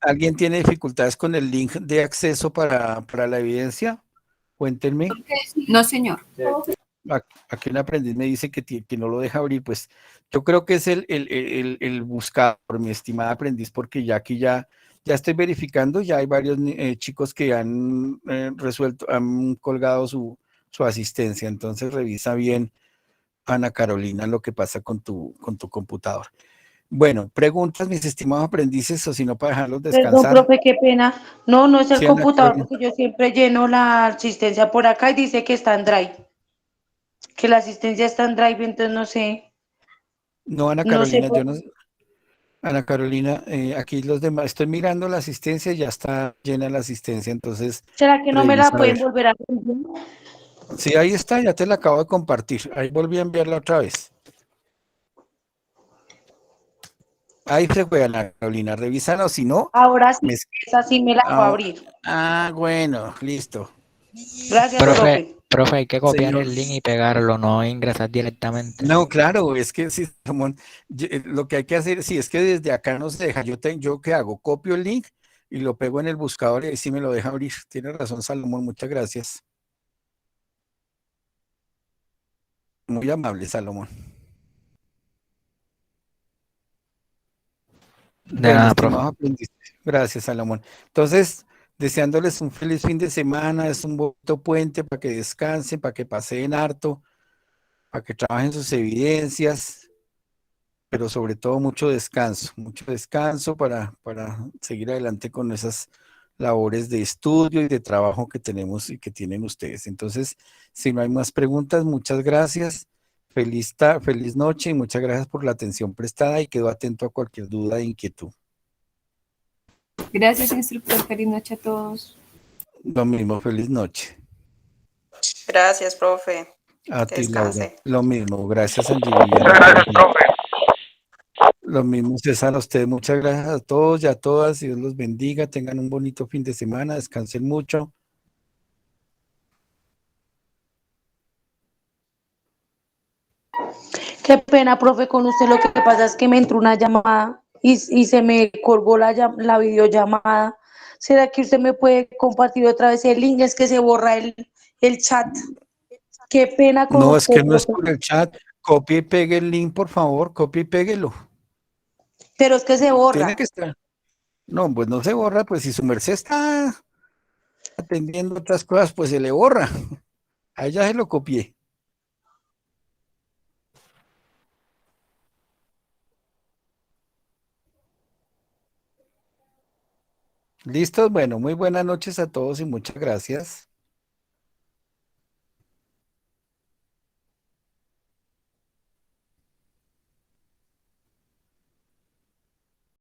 ¿Alguien tiene dificultades con el link de acceso para la evidencia? Cuéntenme. No, señor. Aquí un aprendiz me dice que no lo deja abrir, pues yo creo que es el buscador, mi estimada aprendiz, porque ya aquí ya estoy verificando, ya hay varios chicos que han resuelto, han colgado su asistencia, entonces revisa bien, Ana Carolina, lo que pasa con tu computador. Bueno, preguntas, mis estimados aprendices, o si no, para dejarlos Perdón, descansar. profe, qué pena. No, no es el Sí, Ana computador, Carolina. porque yo siempre lleno la asistencia por acá y dice que está en Drive. Que la asistencia está en Drive, entonces no sé. No, Ana No sé Carolina, por yo no. Ana Carolina, aquí los demás, estoy mirando la asistencia, ya está llena la asistencia, entonces ¿Será que no me la revisa a pueden ver. volver a enviar? Sí, ahí está, ya te la acabo de compartir. Ahí volví a enviarla otra vez. Ahí se fue, Ana Carolina, revísala, o si no, Ahora sí, me... esa sí me la puedo Ah, abrir. bueno, listo. Gracias, Profe, profe. profe, hay que copiar Señor. el link y pegarlo, no ingresar directamente. No, claro, es que sí, Ramón, lo que hay que hacer, sí, es que desde acá no se deja. ¿Yo qué hago? Copio el link y lo pego en el buscador y ahí sí me lo deja abrir. Tiene razón, Salomón, muchas gracias. Muy amable, Salomón. De Bueno, nada, profe. estimados aprendices, gracias, Salomón. Entonces, deseándoles un feliz fin de semana, es un bonito puente para que descansen, para que paseen harto, para que trabajen sus evidencias, pero sobre todo mucho descanso para seguir adelante con esas labores de estudio y de trabajo que tenemos y que tienen ustedes. Entonces, si no hay más preguntas, muchas gracias. Feliz noche y muchas gracias por la atención prestada y quedo atento a cualquier duda e inquietud. Gracias, instructor. Feliz noche a todos. Lo mismo, feliz noche. Gracias, profe. A Que ti, Laura. descanse. Lo mismo, gracias, Angie Viviana. Gracias, profe. Lo mismo, César, a ustedes. Muchas gracias a todos y a todas. Dios los bendiga. Tengan un bonito fin de semana. Descansen mucho. Qué pena, profe, con usted. Lo que pasa es que me entró una llamada y se me colgó la videollamada. ¿Será que usted me puede compartir otra vez el link? Es que se borra el chat. Qué pena con No, es usted, que no es profe. por el chat. Copie y pegue el link, por favor. Copie y péguelo. Pero es que se borra. Tiene que estar. No, pues no se borra. Pues si su merced está atendiendo otras cosas, pues se le borra. A ella se lo copié. ¿Listos? Bueno, muy buenas noches a todos y muchas gracias.